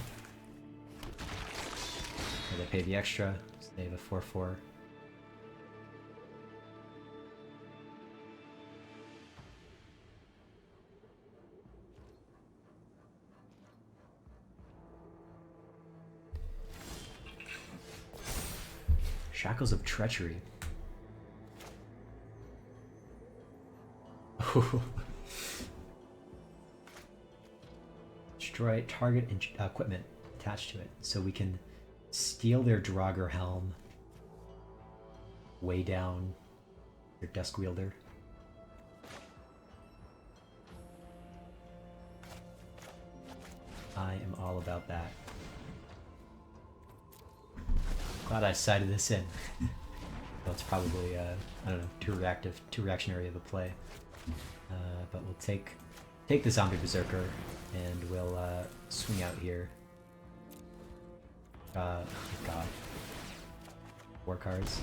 They pay the extra, so they have a 4/4. Shackles of Treachery. Destroy target and equipment attached to it, so we can steal their Draugr Helm, weigh down their Dusk Wielder. I am all about that. Glad I sided this in. Well, it's probably I don't know, too reactionary of a play. But we'll take the Zombie Berserker and we'll swing out here. God. 4 cards.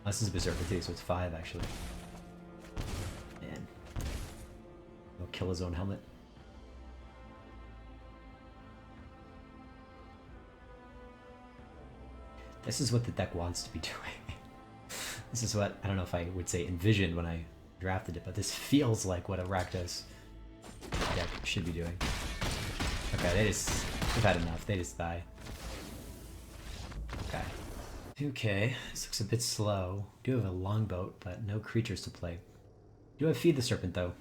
Oh, this is a Berserker too, so it's 5 actually. Man. He'll kill his own helmet. This is what the deck wants to be doing. This is what, I don't know if I would say envisioned when I drafted it, but this feels like what a Rakdos deck should be doing. Okay, they've had enough, they just die. Okay, this looks a bit slow. Do have a longboat, but no creatures to play. Do have Feed the Serpent though,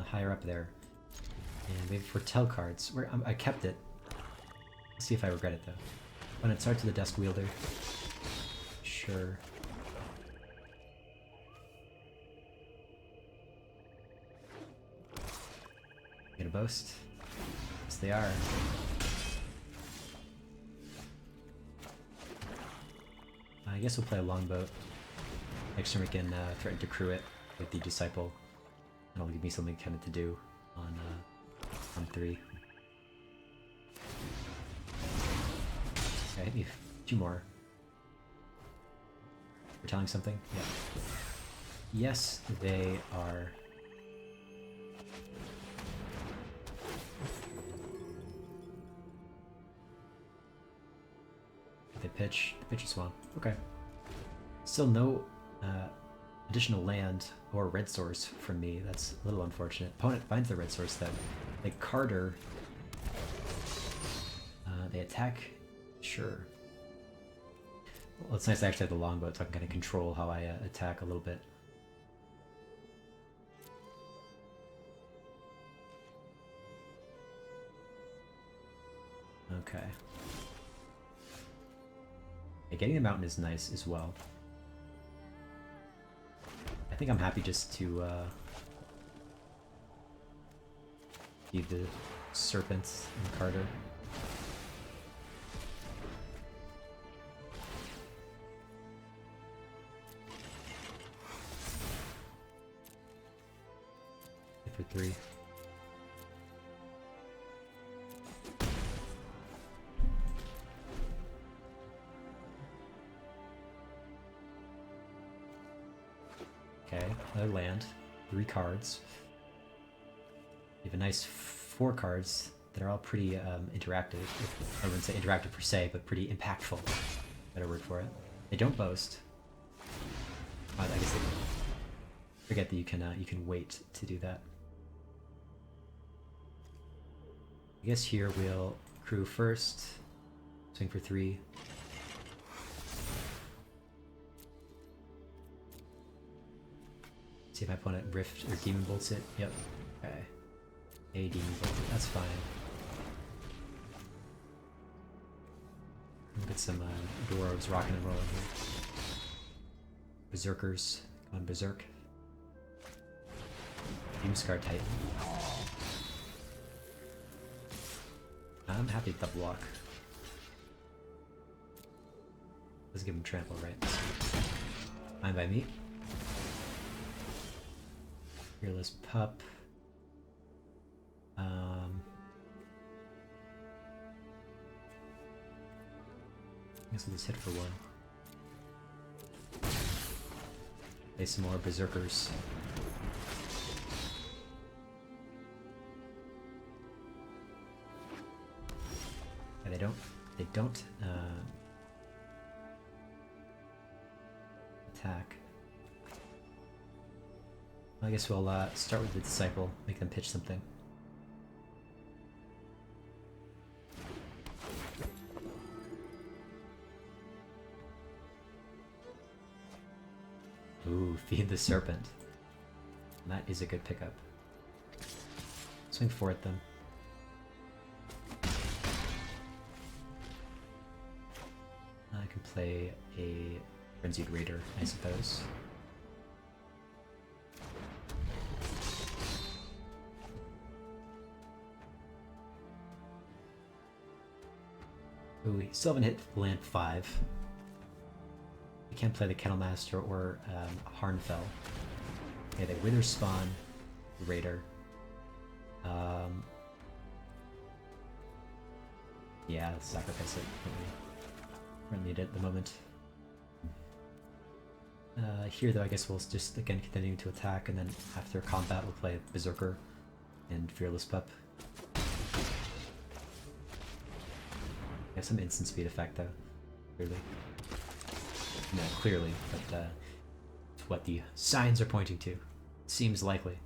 higher up there. And we have Foretell cards. I kept it. Let's see if I regret it though. When it starts with the Dusk Wielder. Sure. Gonna boast? Yes, they are. I guess we'll play a longboat. Next turn we can threaten to crew it with the Disciple. That'll give me something kind of to do on 3. Okay, maybe a few more. We're telling something? Yeah. Yes, they are. They pitch. The pitch is swamp. Okay. Still no additional land or red source from me. That's a little unfortunate. Opponent finds the red source though. They Carter. They attack. Sure. Well, it's nice to actually have the longbow, so I can kind of control how I attack a little bit. Okay. Yeah, getting the mountain is nice as well. I think I'm happy just to leave the serpents and Carter. For 3. Okay, another land. 3 cards. You have a nice 4 cards that are all pretty interactive. I wouldn't say interactive per se, but pretty impactful. Better word for it. They don't boast. I guess they forget that you can wait to do that. I guess here we'll crew first, swing for 3. See if my opponent Rift or Demon Bolts it. Yep. Okay. A Demon Bolt it. That's fine. We'll get some dwarves rocking and rolling here. Berserkers. Come on, Berserk. Doomscar Titan. I'm happy with the block. Let's give him trample, right? Fine by me. Fearless Pup. I guess we'll just hit for 1. Play some more Berserkers. Yeah, they don't attack. I guess we'll start with the Disciple, make them pitch something. Ooh, feed the Serpent. That is a good pickup. Swing 4 at them. I can play a Frenzied Raider, I suppose. Ooh, we still haven't hit land 5. We can't play the Kettlemaster or Harnfell. Okay, they Wither Spawn, Raider. Yeah, let's sacrifice it. Don't need it at the moment. Here, though, I guess we'll just again continue to attack, and then after combat, we'll play Berserker and Fearless Pup. Yeah, some instant speed effect, though. Clearly. No, clearly, but it's what the signs are pointing to. Seems likely.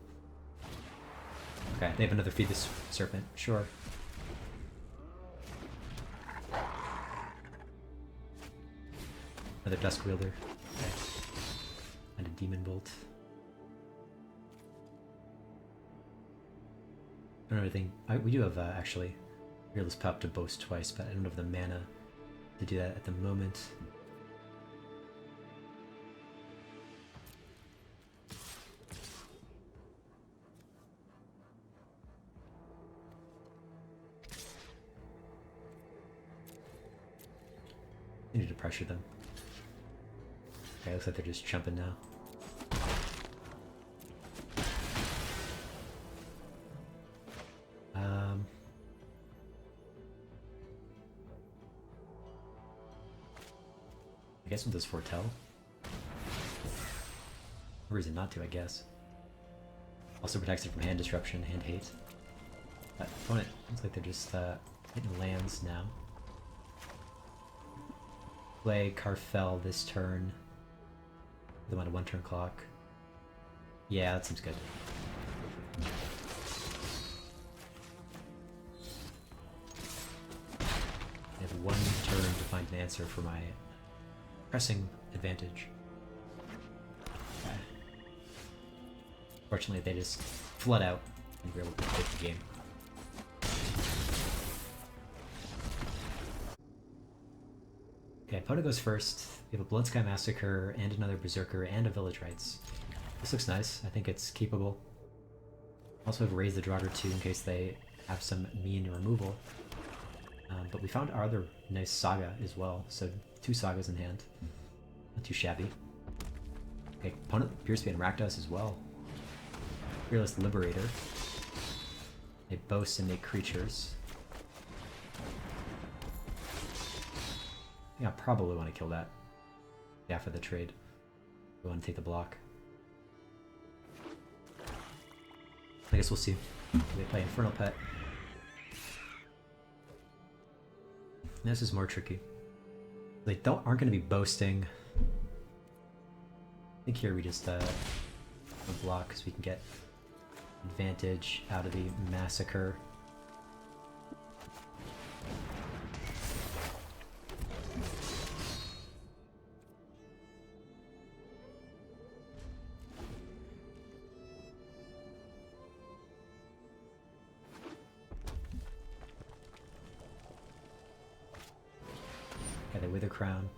Okay, they have another Feed the Serpent. Sure. Another Dusk Wielder. Okay. And a Demon Bolt. I don't know anything. We do have actually Fearless Pup to boast twice, but I don't have the mana to do that at the moment. I need to pressure them. Okay, looks like they're just jumping now. I guess with this foretell. No reason not to, I guess. Also protects it from hand disruption, hand hate. Opponent looks like they're just hitting lands now. Play Carfel this turn. Put them on a 1-turn clock. Yeah, that seems good. I have 1 turn to find an answer for my pressing advantage. Okay. Fortunately, they just flood out and we're able to take the game. Okay, opponent goes first. We have a Blood Sky Massacre and another Berserker and a Village Rites. This looks nice. I think it's keepable. Also have Raise the Draugr too in case they have some mean removal. But we found our other nice Saga as well, so 2 Sagas in hand. Not too shabby. Okay, opponent appears to be in Rakdos as well. Fearless Liberator. They boast and make creatures. I think I probably want to kill that. Yeah, for the trade. We want to take the block. I guess we'll see. They play Infernal Pet. This is more tricky. They aren't going to be boasting. I think here we just block because we can get advantage out of the Massacre. Okay, the Wither Crown.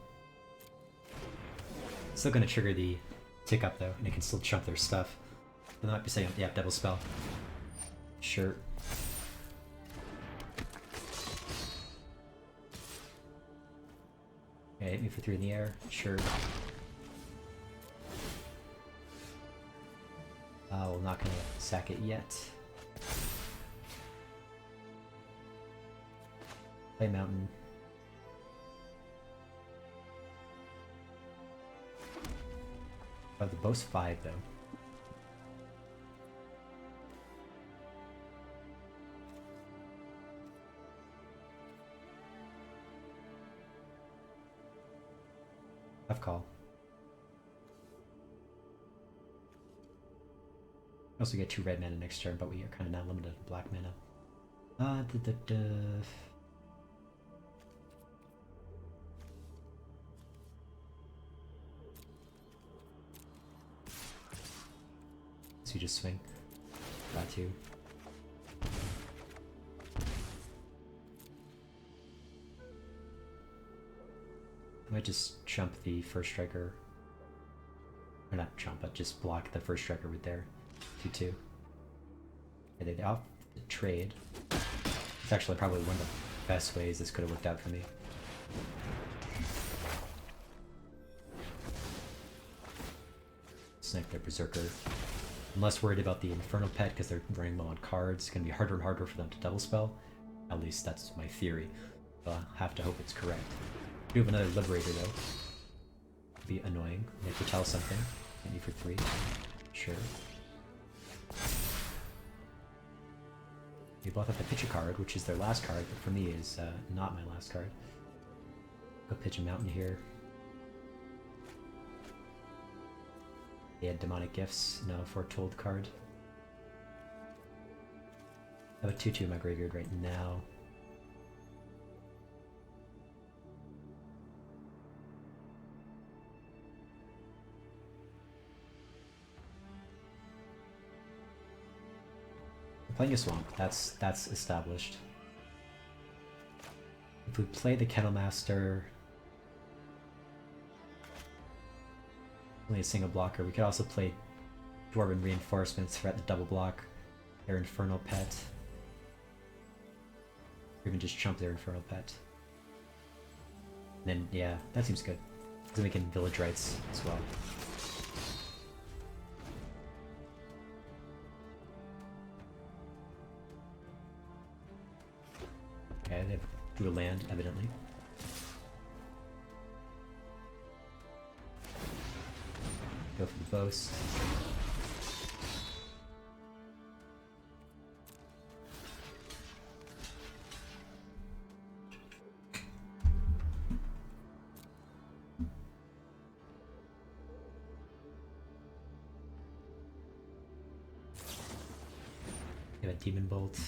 Still gonna trigger the tick up though, and it can still chump their stuff. They might be saying, yeah, Double Spell. Sure. Okay, hit me for 3 in the air. Sure. Oh, I'm not gonna sack it yet. Play Mountain. Oh, the bow's 5 though. Tough call. Also get 2 red mana next turn, but we are kind of now limited to black mana. So you just swing. Got 2. I might just chump the first striker. Or not chump, but just block the first striker with their 2/2. Okay, they off the trade. It's actually probably one of the best ways this could have worked out for me. Snipe their Berserker. I'm less worried about the Infernal Pet because they're running low on cards. It's going to be harder and harder for them to double spell. At least that's my theory. I'll have to hope it's correct. We have another Liberator though. Be annoying. They foretell something. Hit me for 3. Sure. They both have to pitch a card, which is their last card, but for me is not my last card. Go pitch a Mountain here. They had Demonic Gifts, no Foretold card. I have a 2/2 in my graveyard right now. I'm playing a Swamp, that's established. If we play the Kettle Master, only a single blocker. We could also play Dwarven Reinforcements threat the double block, their Infernal Pet. Or even just chump their Infernal Pet. And then, yeah, that seems good. Then we can Village Rites as well. Okay, they drew a land, evidently. Go for the boast. Give a Demon Bolt.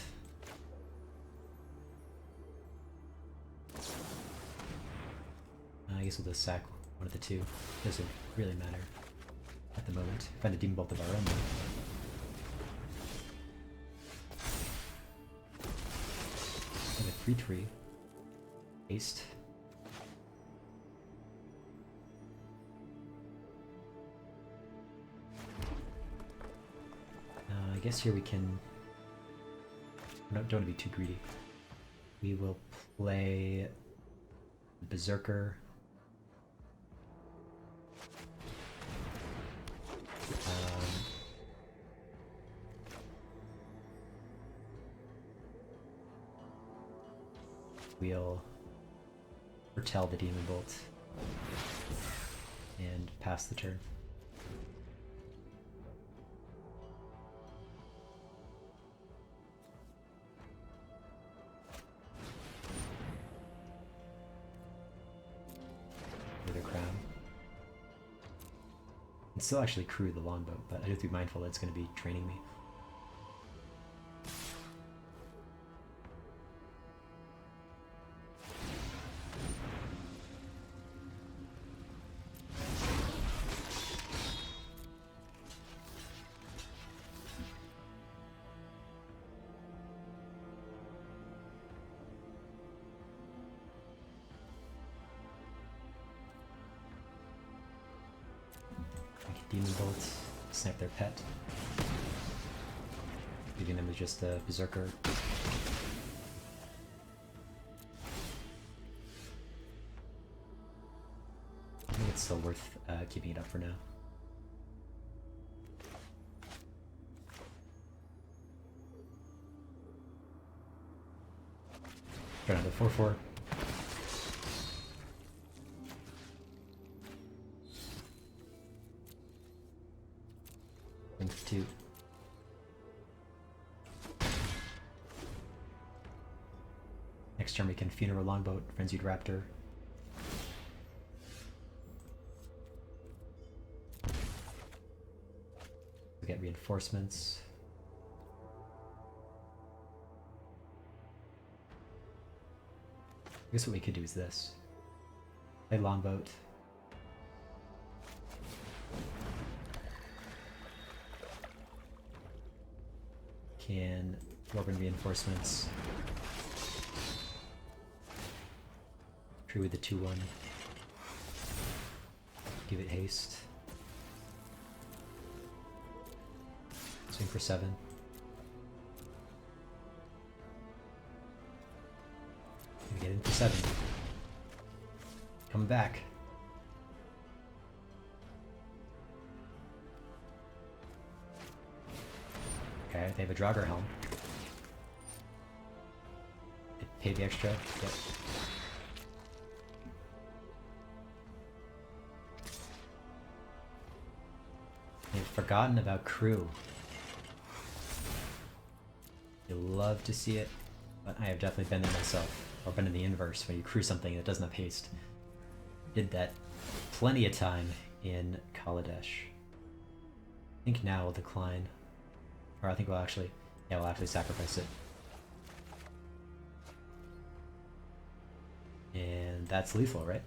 I guess we'll just sack one of the two. Doesn't really matter at the moment. Find a Demon Bolt of our own. And a 3/3. Haste. I guess here we can... No, don't want to be too greedy. We will play Berserker. We'll foretell the Demon Bolt and pass the turn. With a crown. And still actually crew the longboat, but I have to be mindful that it's going to be training me. Demon Bolt, snipe their pet, leaving them with just a Berserker. I think it's still worth keeping it up for now. Try another 4/4. Two. Next turn we can Funeral Longboat, Frenzied Raptor. We get reinforcements. I guess what we could do is this. Play Longboat. Can Dwarven reinforcements. True with the 2/1. Give it haste. Swing for 7. We get in for 7. Coming back. Okay, they have a Draugr Helm. They pay the extra. Yep. They've forgotten about crew. You love to see it, but I have definitely been there myself. Or been in the inverse, when you crew something that doesn't have haste. Did that plenty of time in Kaladesh. I think now we'll decline. Or I think we'll actually, yeah, we'll actually sacrifice it. And that's lethal, right?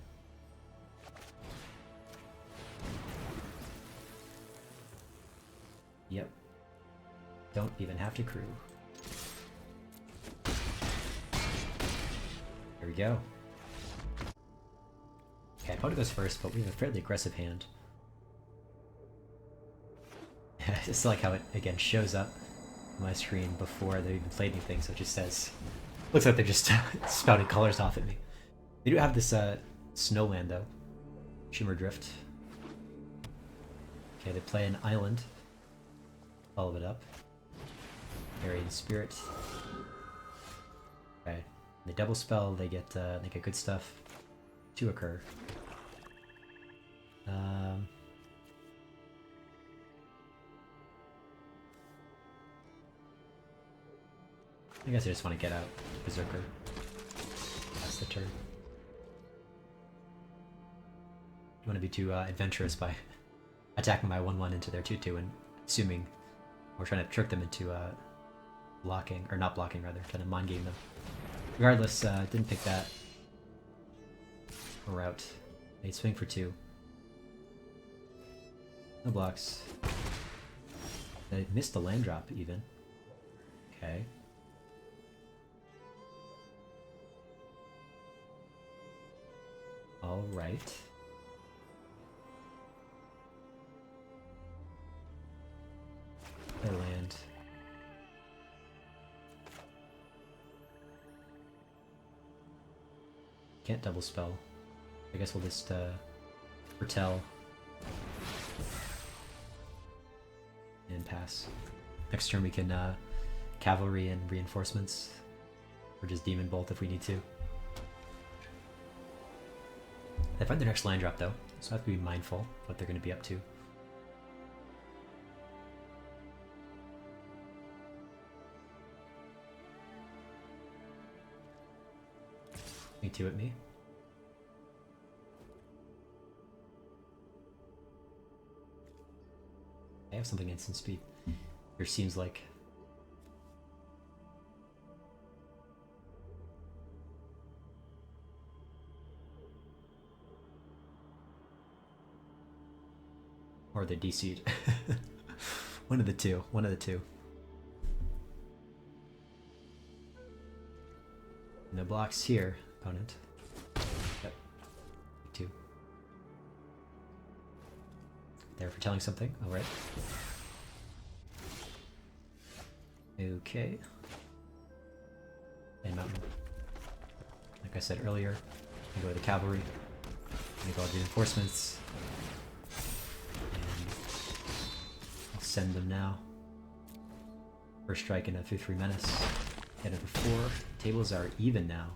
Yep. Don't even have to crew. Here we go. Okay, opponent goes first, but we have a fairly aggressive hand. It's like how it, again, shows up on my screen before they've even played anything, so it just says... Looks like they're just spouting colors off at me. They do have this snowland, though. Shimmer Drift. Okay, they play an island. Follow it up. Aryan Spirit. Okay. They double spell, they get good stuff to occur. I guess I just want to get out Berserker. That's the turn. You want to be too adventurous by attacking my 1/1 into their 2/2 and assuming we're trying to trick them into blocking, or not blocking rather, trying to mind game them. Regardless, didn't pick that route. They swing for 2. No blocks. They missed the land drop even. Okay. Alright. Their land. Can't double spell. I guess we'll just foretell and pass. Next turn we can cavalry and reinforcements, or just demon bolt if we need to. They find their next land drop though, so I have to be mindful of what they're going to be up to. Me too at me. I have something instant speed. There seems like. Or they DC'd. One of the two. One of the two. No blocks here, opponent. Yep. 2. They're foretelling something. Alright. Okay. And mountain. Like I said earlier, I'm gonna go with the cavalry. I'm gonna go with the reinforcements. And I'll send them now. First strike and a 3/3 menace. Head over 4. Tables are even now.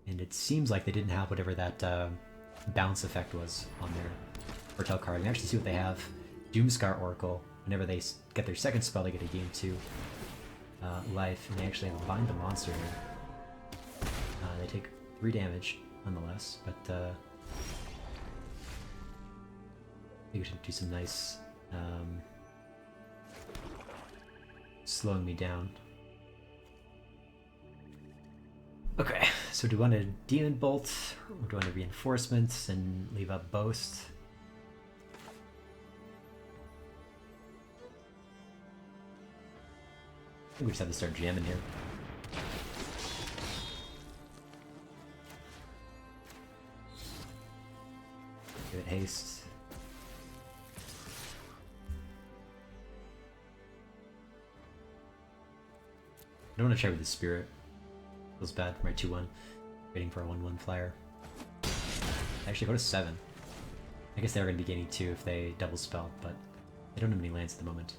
And it seems like they didn't have whatever that bounce effect was on their foretell card. We can actually see what they have. Doomscar Oracle. Whenever they get their second spell, they get to gain 2 life, and they actually have Bind the Monster here. They take 3 damage, nonetheless, but I think we should do some nice slowing me down. Okay, so do we want to Demon Bolt, or do we want to Reinforcements and leave up Boast? I think we just have to start jamming here. Give it haste. I don't want to try with the Spirit. Feels bad for my 2/1. Waiting for a 1/1 flyer. Actually, go to 7. I guess they are going to be gaining 2 if they double spell, but they don't have any lands at the moment.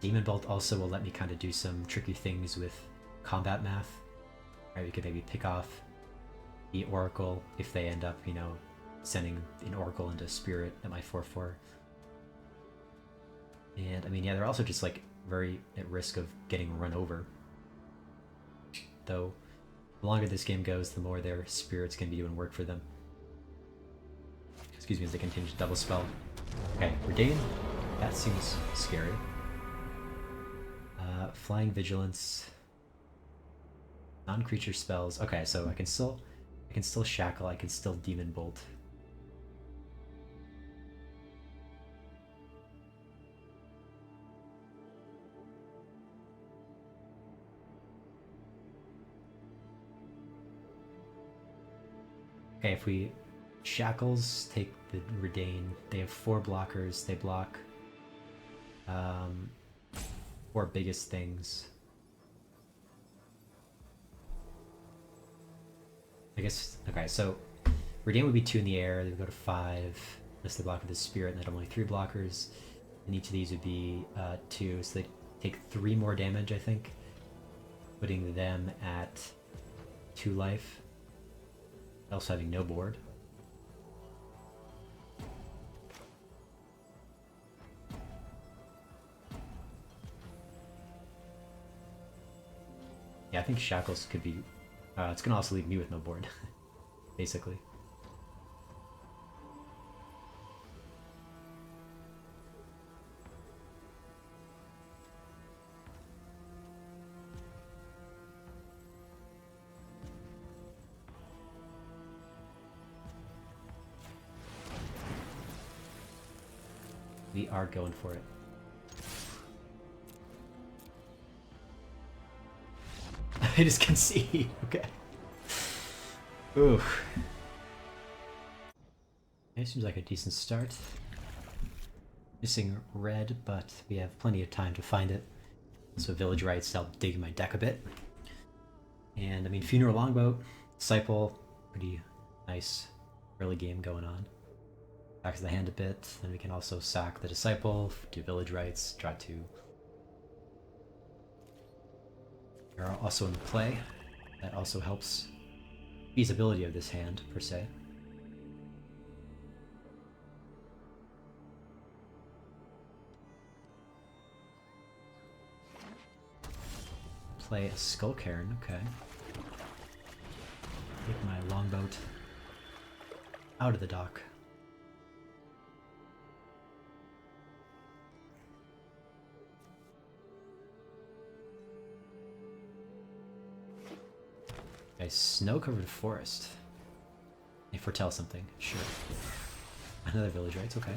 Demon Bolt also will let me kind of do some tricky things with combat math. Right, we could maybe pick off the Oracle if they end up, you know, sending an Oracle into Spirit at my 4/4. And I mean, yeah, they're also just like very at risk of getting run over. Though, the longer this game goes, the more their Spirits can be doing work for them. Excuse me, as they continue to double spell. Okay, Redain. That seems scary. Flying Vigilance. Non-creature spells. Okay, so I can still Shackle, I can still Demon Bolt. Okay, if we Shackles, take the Redain. They have 4 blockers. They block 4 biggest things. I guess, okay, so Redain would be 2 in the air. They would go to 5. Unless they block with the Spirit, and they have only 3 blockers. And each of these would be 2, so they take 3 more damage, I think. Putting them at 2 life. Also having no board. Yeah, I think Shackles could be... it's gonna also leave me with no board, basically. We are going for it. I just concede. Okay. Ooh. It seems like a decent start. Missing red, but we have plenty of time to find it. So Village Rites help dig my deck a bit. And I mean, Funeral Longboat, Disciple, pretty nice early game going on. Backs the hand a bit, then we can also sack the Disciple, do Village Rites, draw 2. Are also in play. That also helps feasibility of this hand, per se. Play a Skull Cairn, okay. Take my Longboat out of the dock. Okay, snow-covered forest. May foretell something, sure. Another Village Rites, okay.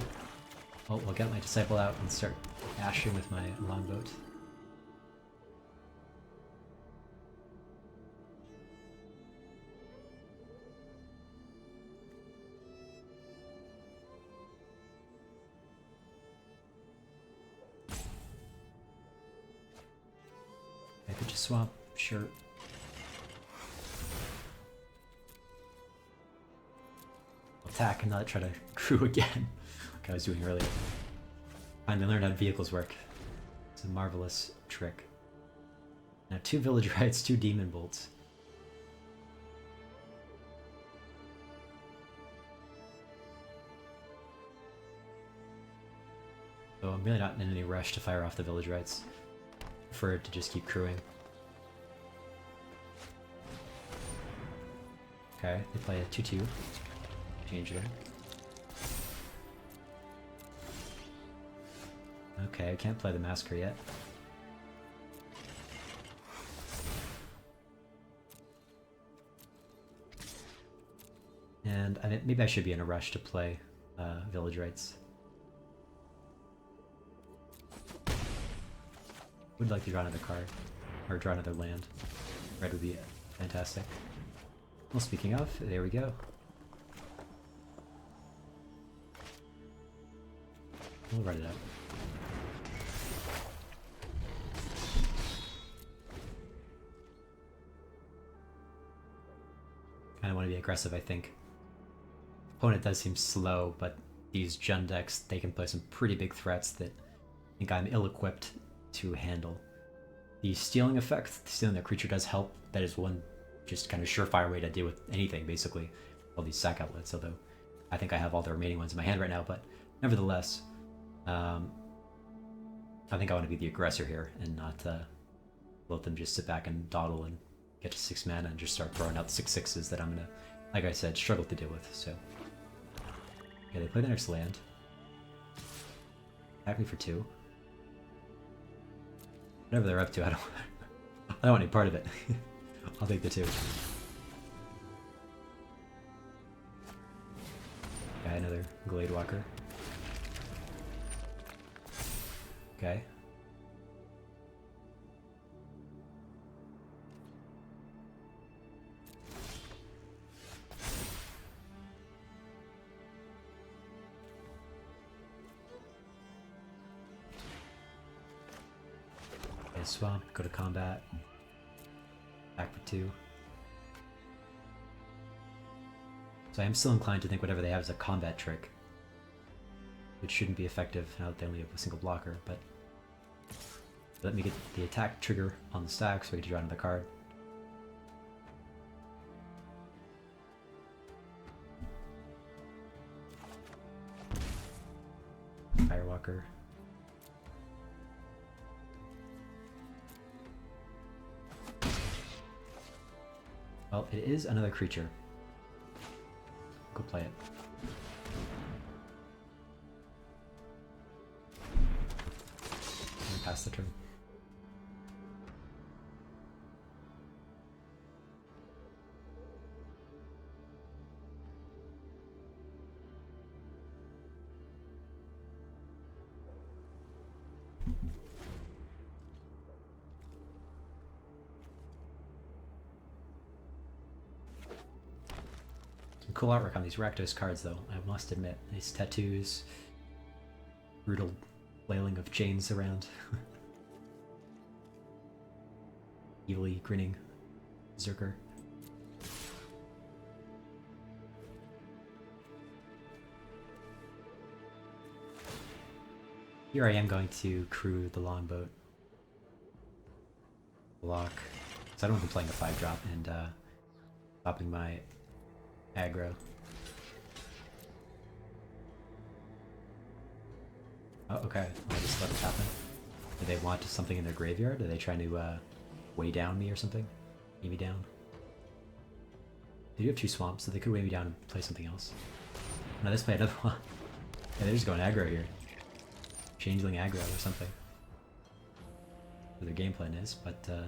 Oh, we'll get my Disciple out and start ashing with my Longboat. I could just swap, sure. Attack and not try to crew again, like I was doing earlier. Finally learned how vehicles work. It's a marvelous trick. Now 2 Village Rites, 2 Demon Bolts. So I'm really not in any rush to fire off the Village Rites. Prefer to just keep crewing. Okay, they play a 2-2. Change there. Okay, I can't play the Massacre yet. And I mean, maybe I should be in a rush to play Village Rites. Would like to draw another card, or draw another land. Red would be fantastic. Well, speaking of, there we go. We'll write it out. Kinda want to be aggressive, I think. Opponent does seem slow, but these Jund decks, they can play some pretty big threats that I think I'm ill-equipped to handle. The stealing effect, stealing their creature does help. That is one just kind of surefire way to deal with anything, basically. All these sack outlets, although I think I have all the remaining ones in my hand right now, but nevertheless, I think I want to be the aggressor here and not let them just sit back and dawdle and get to 6 mana and just start throwing out 6/6s that I'm gonna, like I said, struggle to deal with. So, yeah, they play the next land. Attack me for 2. Whatever they're up to, I don't want any part of it. I'll take the 2. Okay, another Glade Walker. Okay. Okay, swamp, go to combat. Back for 2. So I am still inclined to think whatever they have is a combat trick, which shouldn't be effective now that they only have a single blocker, but let me get the attack trigger on the stack so we can draw another card. Firewalker. Well, it is another creature. Go play it. And pass the turn. Cool artwork on these Rakdos cards, though, I must admit. These tattoos, brutal flailing of chains around. Evilly grinning Zerker. Here I am going to crew the longboat. Block. So I don't want to be playing a 5-drop and stopping my aggro. Oh, okay. I'll just let it happen. Do they want something in their graveyard? Are they trying to weigh down me or something? Weigh me down? They do have 2 swamps, so they could weigh me down and play something else. No, this play another one. Yeah, they're just going aggro here. Changeling aggro or something. What their game plan is, but they're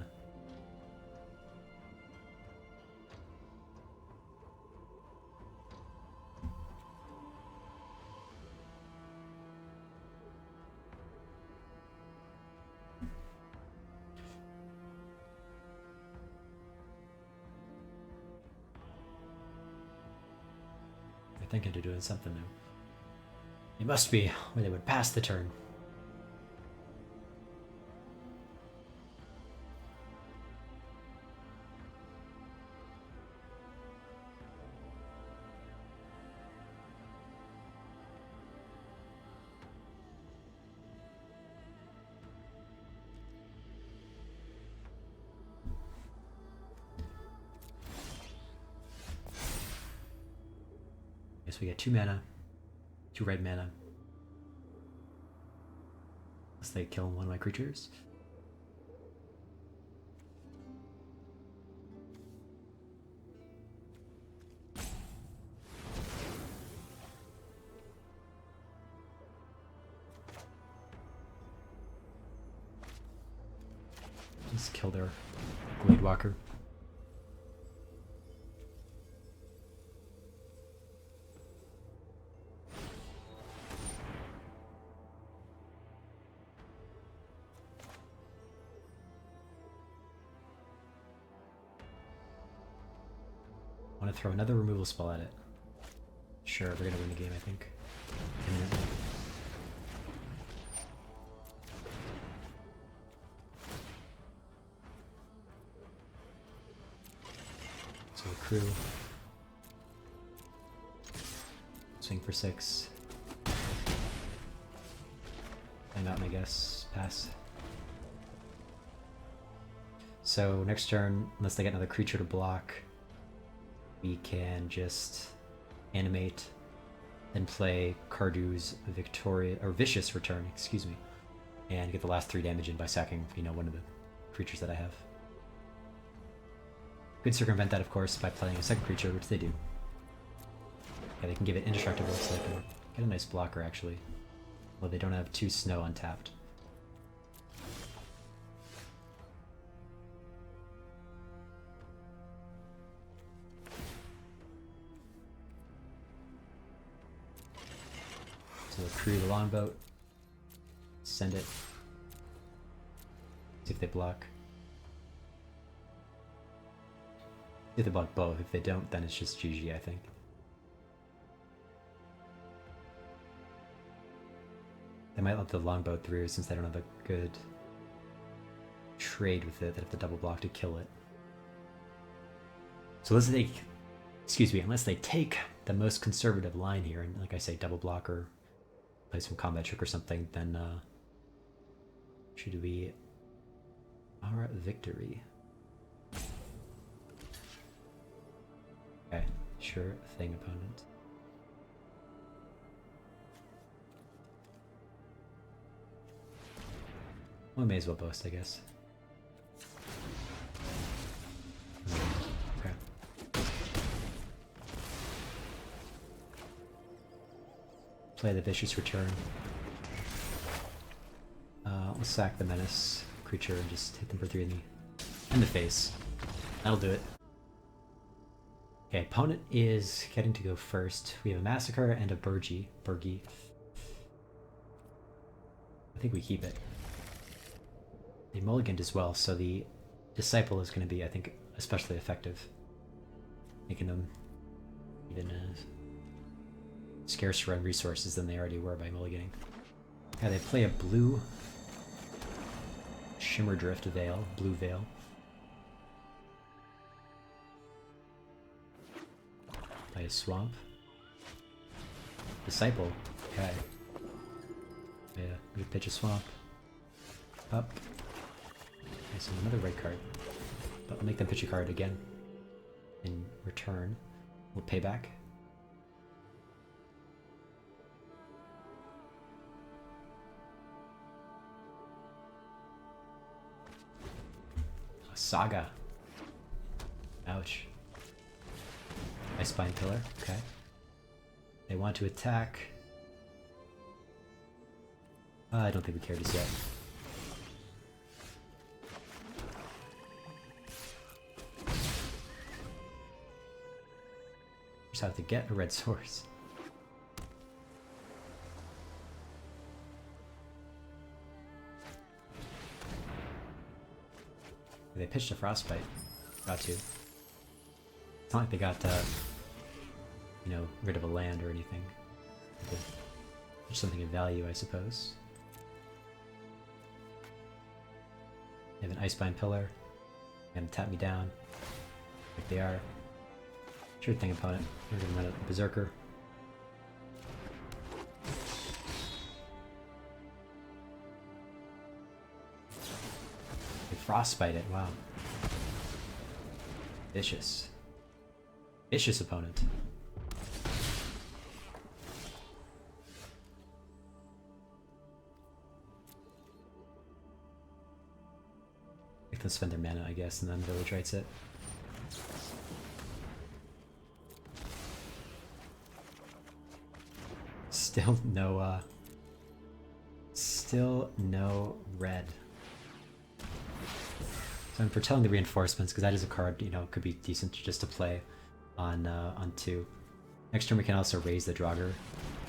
thinking they're doing something new. It must be, or they would pass the turn. Guess we get 2 mana, 2 red mana. Unless they kill one of my creatures. Just kill their Blade Walker. I want to throw another removal spell at it. Sure, we're gonna win the game, I think. Imminently. So crew. Swing for 6. Hang out, I guess. Pass. So next turn, unless they get another creature to block, we can just animate, then play Cardew's Vicious Return, excuse me, and get the last 3 damage in by sacking, one of the creatures that I have. Could circumvent that, of course, by playing a second creature, which they do. Yeah, they can give it indestructible, so they can get a nice blocker, actually. Well, they don't have 2 snow untapped. So we'll crew the longboat, send it, see if they block. If they block both, if they don't, then it's just GG, I think. They might let the longboat through since they don't have a good trade with it, that if the double block to kill it. So unless they take the most conservative line here, and like I say, double block or play some combat trick or something, then should we our victory? Okay, sure thing, opponent. We may as well boast, I guess. Okay. Play the Vicious Return. We'll sack the Menace creature and just hit them for 3 in the face. That'll do it. Okay, opponent is getting to go first. We have a Massacre and a Burgie. I think we keep it. They mulliganed as well, so the Disciple is going to be, I think, especially effective. Making them even scarcer on resources than they already were by mulliganing. Yeah, they play a blue Shimmer Drift Veil, blue Veil. Play a Swamp. Disciple, okay. Yeah, we pitch a Swamp. Up. Okay, so another red card. But we'll make them pitch a card again. In return, we'll pay back. Saga. Ouch. Ice Spine Pillar, okay. They want to attack. I don't think we care just yet. Just have to get a red source. They pitched a Frostbite. Got to. It's not like they got, you know, rid of a land or anything. There's something of value, I suppose. They have an Icebind Pillar. They're gonna tap me down. Like they are. Sure thing, opponent. We're gonna run a Berserker. They Frostbite it, wow. Vicious. Vicious opponent. Make them spend their mana, I guess, and then Village Rites it. Still no red. So I'm foretelling the reinforcements because that is a card, you know, could be decent just to play on 2. Next turn we can also raise the Draugr.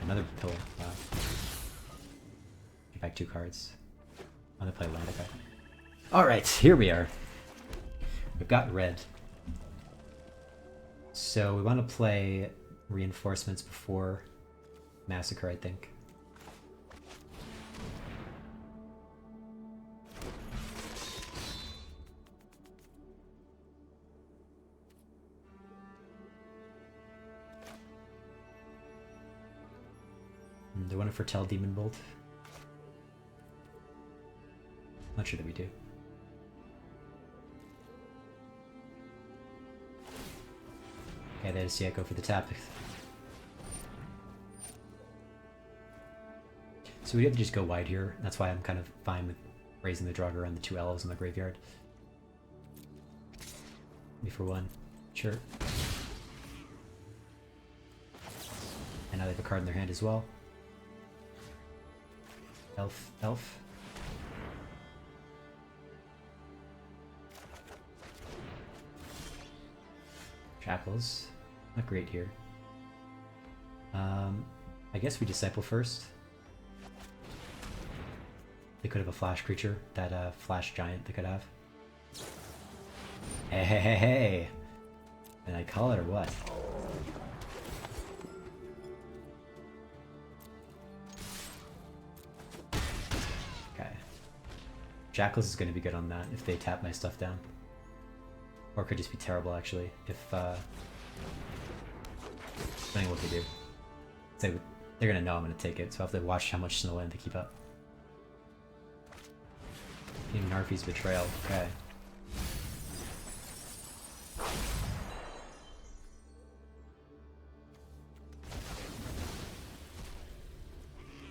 Another pillar. Wow. Get back 2 cards. I'm gonna play land, okay. Alright, here we are. We've got red. So we want to play reinforcements before Massacre, I think. Do I want to foretell Demon Bolt? Not sure that we do. Okay, they had a see Echo for the tap. So we have to just go wide here. That's why I'm kind of fine with raising the Draugr and the 2 elves in the graveyard. Me for 1. Sure. And now they have a card in their hand as well. Elf. Shackles. Not great here. I guess we Disciple first. They could have a flash creature, that flash giant they could have. Hey. And I call it or what? Okay. Shackles is going to be good on that if they tap my stuff down. Or it could just be terrible actually, if depending on what they do. They're going to know I'm going to take it, so I have to watch how much Snowland they keep up. King Narfi's Betrayal, okay.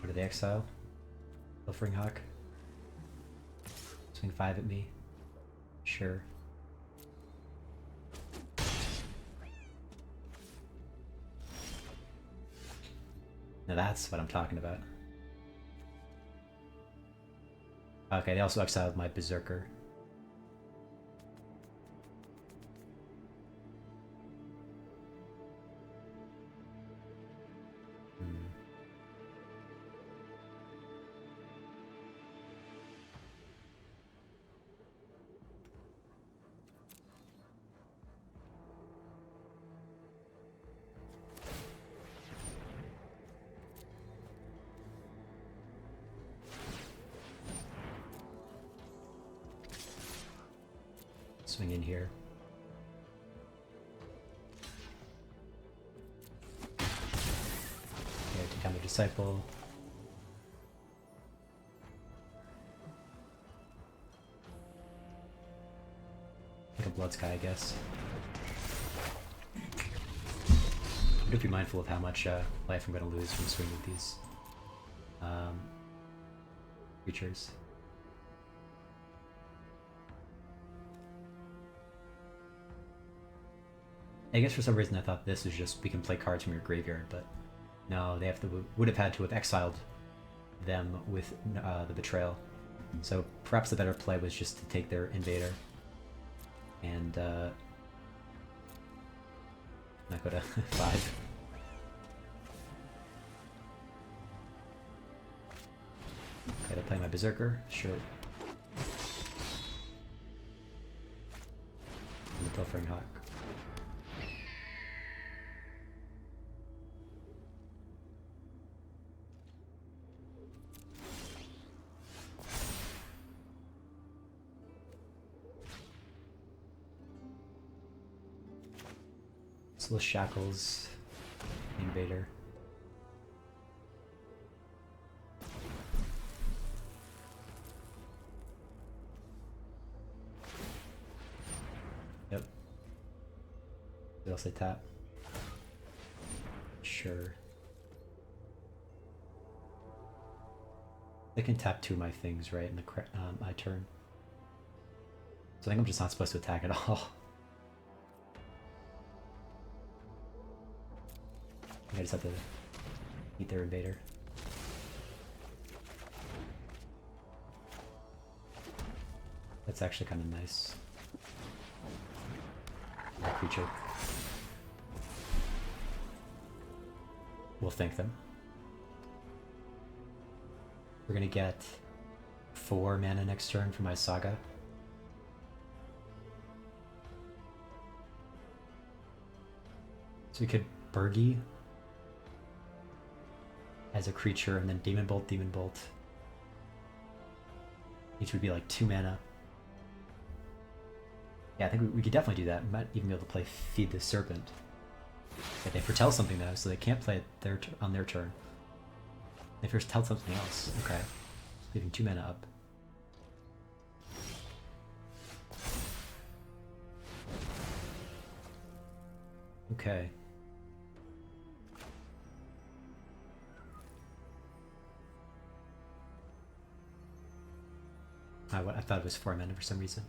What do they exile? Pilfering Hawk. Swing 5 at me. Sure. Now that's what I'm talking about. Okay, they also exiled my Berserker. Swing in here. Okay, take down the Disciple. Take a Blood Sky, I guess. I do be mindful of how much life I'm going to lose from swinging with these creatures. I guess for some reason I thought this was just we can play cards from your graveyard, but no, they have to would have had to have exiled them with the Betrayal. So perhaps the better play was just to take their Invader and not go to 5. Okay, to play my Berserker, sure. And the Pilfering Hawk. Little Shackles, Invader. Yep. Did I say tap? Sure. I can tap 2 of my things, right, in the my turn. So I think I'm just not supposed to attack at all. I just have to eat their Invader. That's actually kind of nice. That creature. We'll thank them. We're gonna get 4 mana next turn for my Saga. So we could Burgi as a creature, and then Demon Bolt, Demon Bolt. Each would be like 2 mana. Yeah, I think we could definitely do that. We might even be able to play Feed the Serpent. Okay, they foretell something though, so they can't play it on their turn. They first tell something else. Okay, leaving 2 mana up. Okay. I thought it was 4 mana for some reason.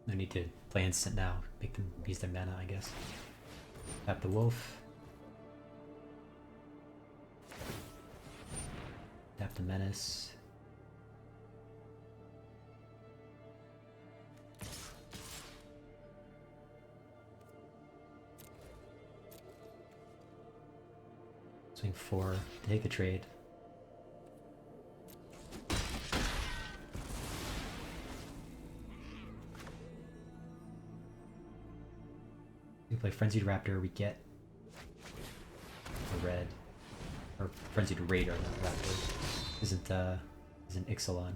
I need to play instant now, make them use their mana, I guess. Tap the Wolf. Tap the Menace. Swing 4, take the trade. We play Frenzied Raptor, we get a red. Or Frenzied Raider, not Raptor. Isn't Ixalan.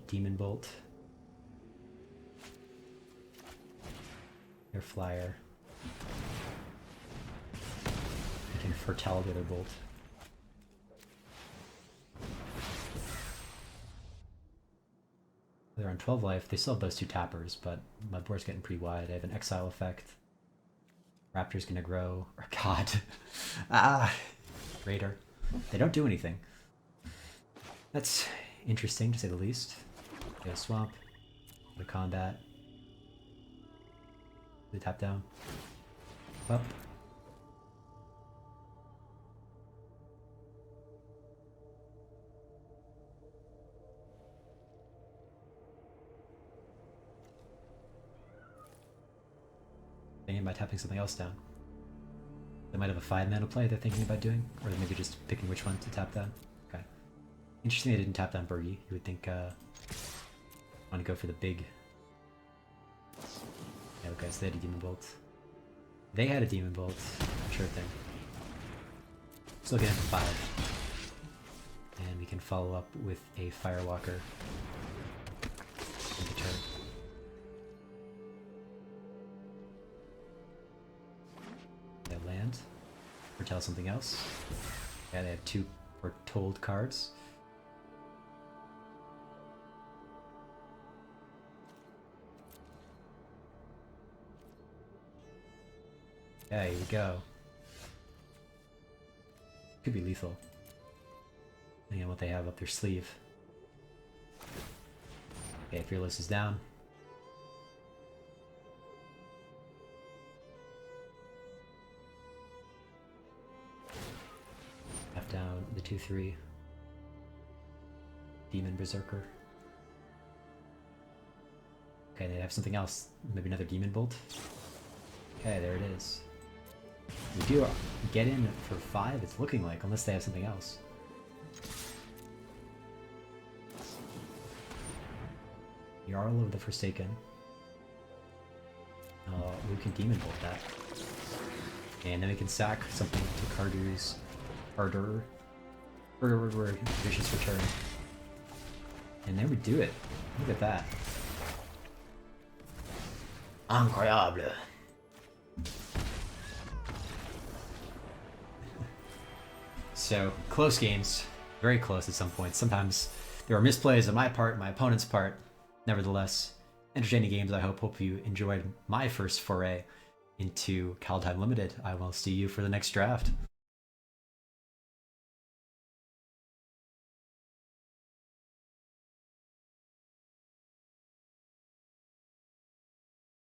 Demon Bolt. Their Flyer. can foretell the other bolt. They're on 12 life. They still have those 2 tappers, but my board's getting pretty wide. I have an exile effect. Raptor's gonna grow. Or God. Raider. They don't do anything. That's interesting to say the least. Go swamp. Go to combat. They tap down. Up. Thinking about tapping something else down. They might have a 5-mana play they're thinking about doing, or maybe just picking which one to tap down. Okay. Interesting they didn't tap down Bergie. You would think want to go for the big. Yeah, okay, so they had a Demon Bolt. They had a Demon Bolt. Sure thing. Still getting 5. And we can follow up with a Firewalker in the turn. They have land. Foretell something else. Yeah, they have 2 foretold cards. Yeah, here we go. Could be lethal. Depending on what they have up their sleeve. Okay, Fearless is down. Tap down the 2/3. Demon Berserker. Okay, they have something else. Maybe another Demon Bolt. Okay, there it is. We do get in for 5, it's looking like, unless they have something else. Jarl of the Forsaken. We can Demon Bolt that. And then we can sack something to Cardu's Harder. Vicious Return. And then we do it. Look at that. Incroyable. So, close games. Very close at some points. Sometimes there are misplays on my part, my opponent's part. Nevertheless, entertaining games. I hope you enjoyed my first foray into Kaldheim Limited. I will see you for the next draft.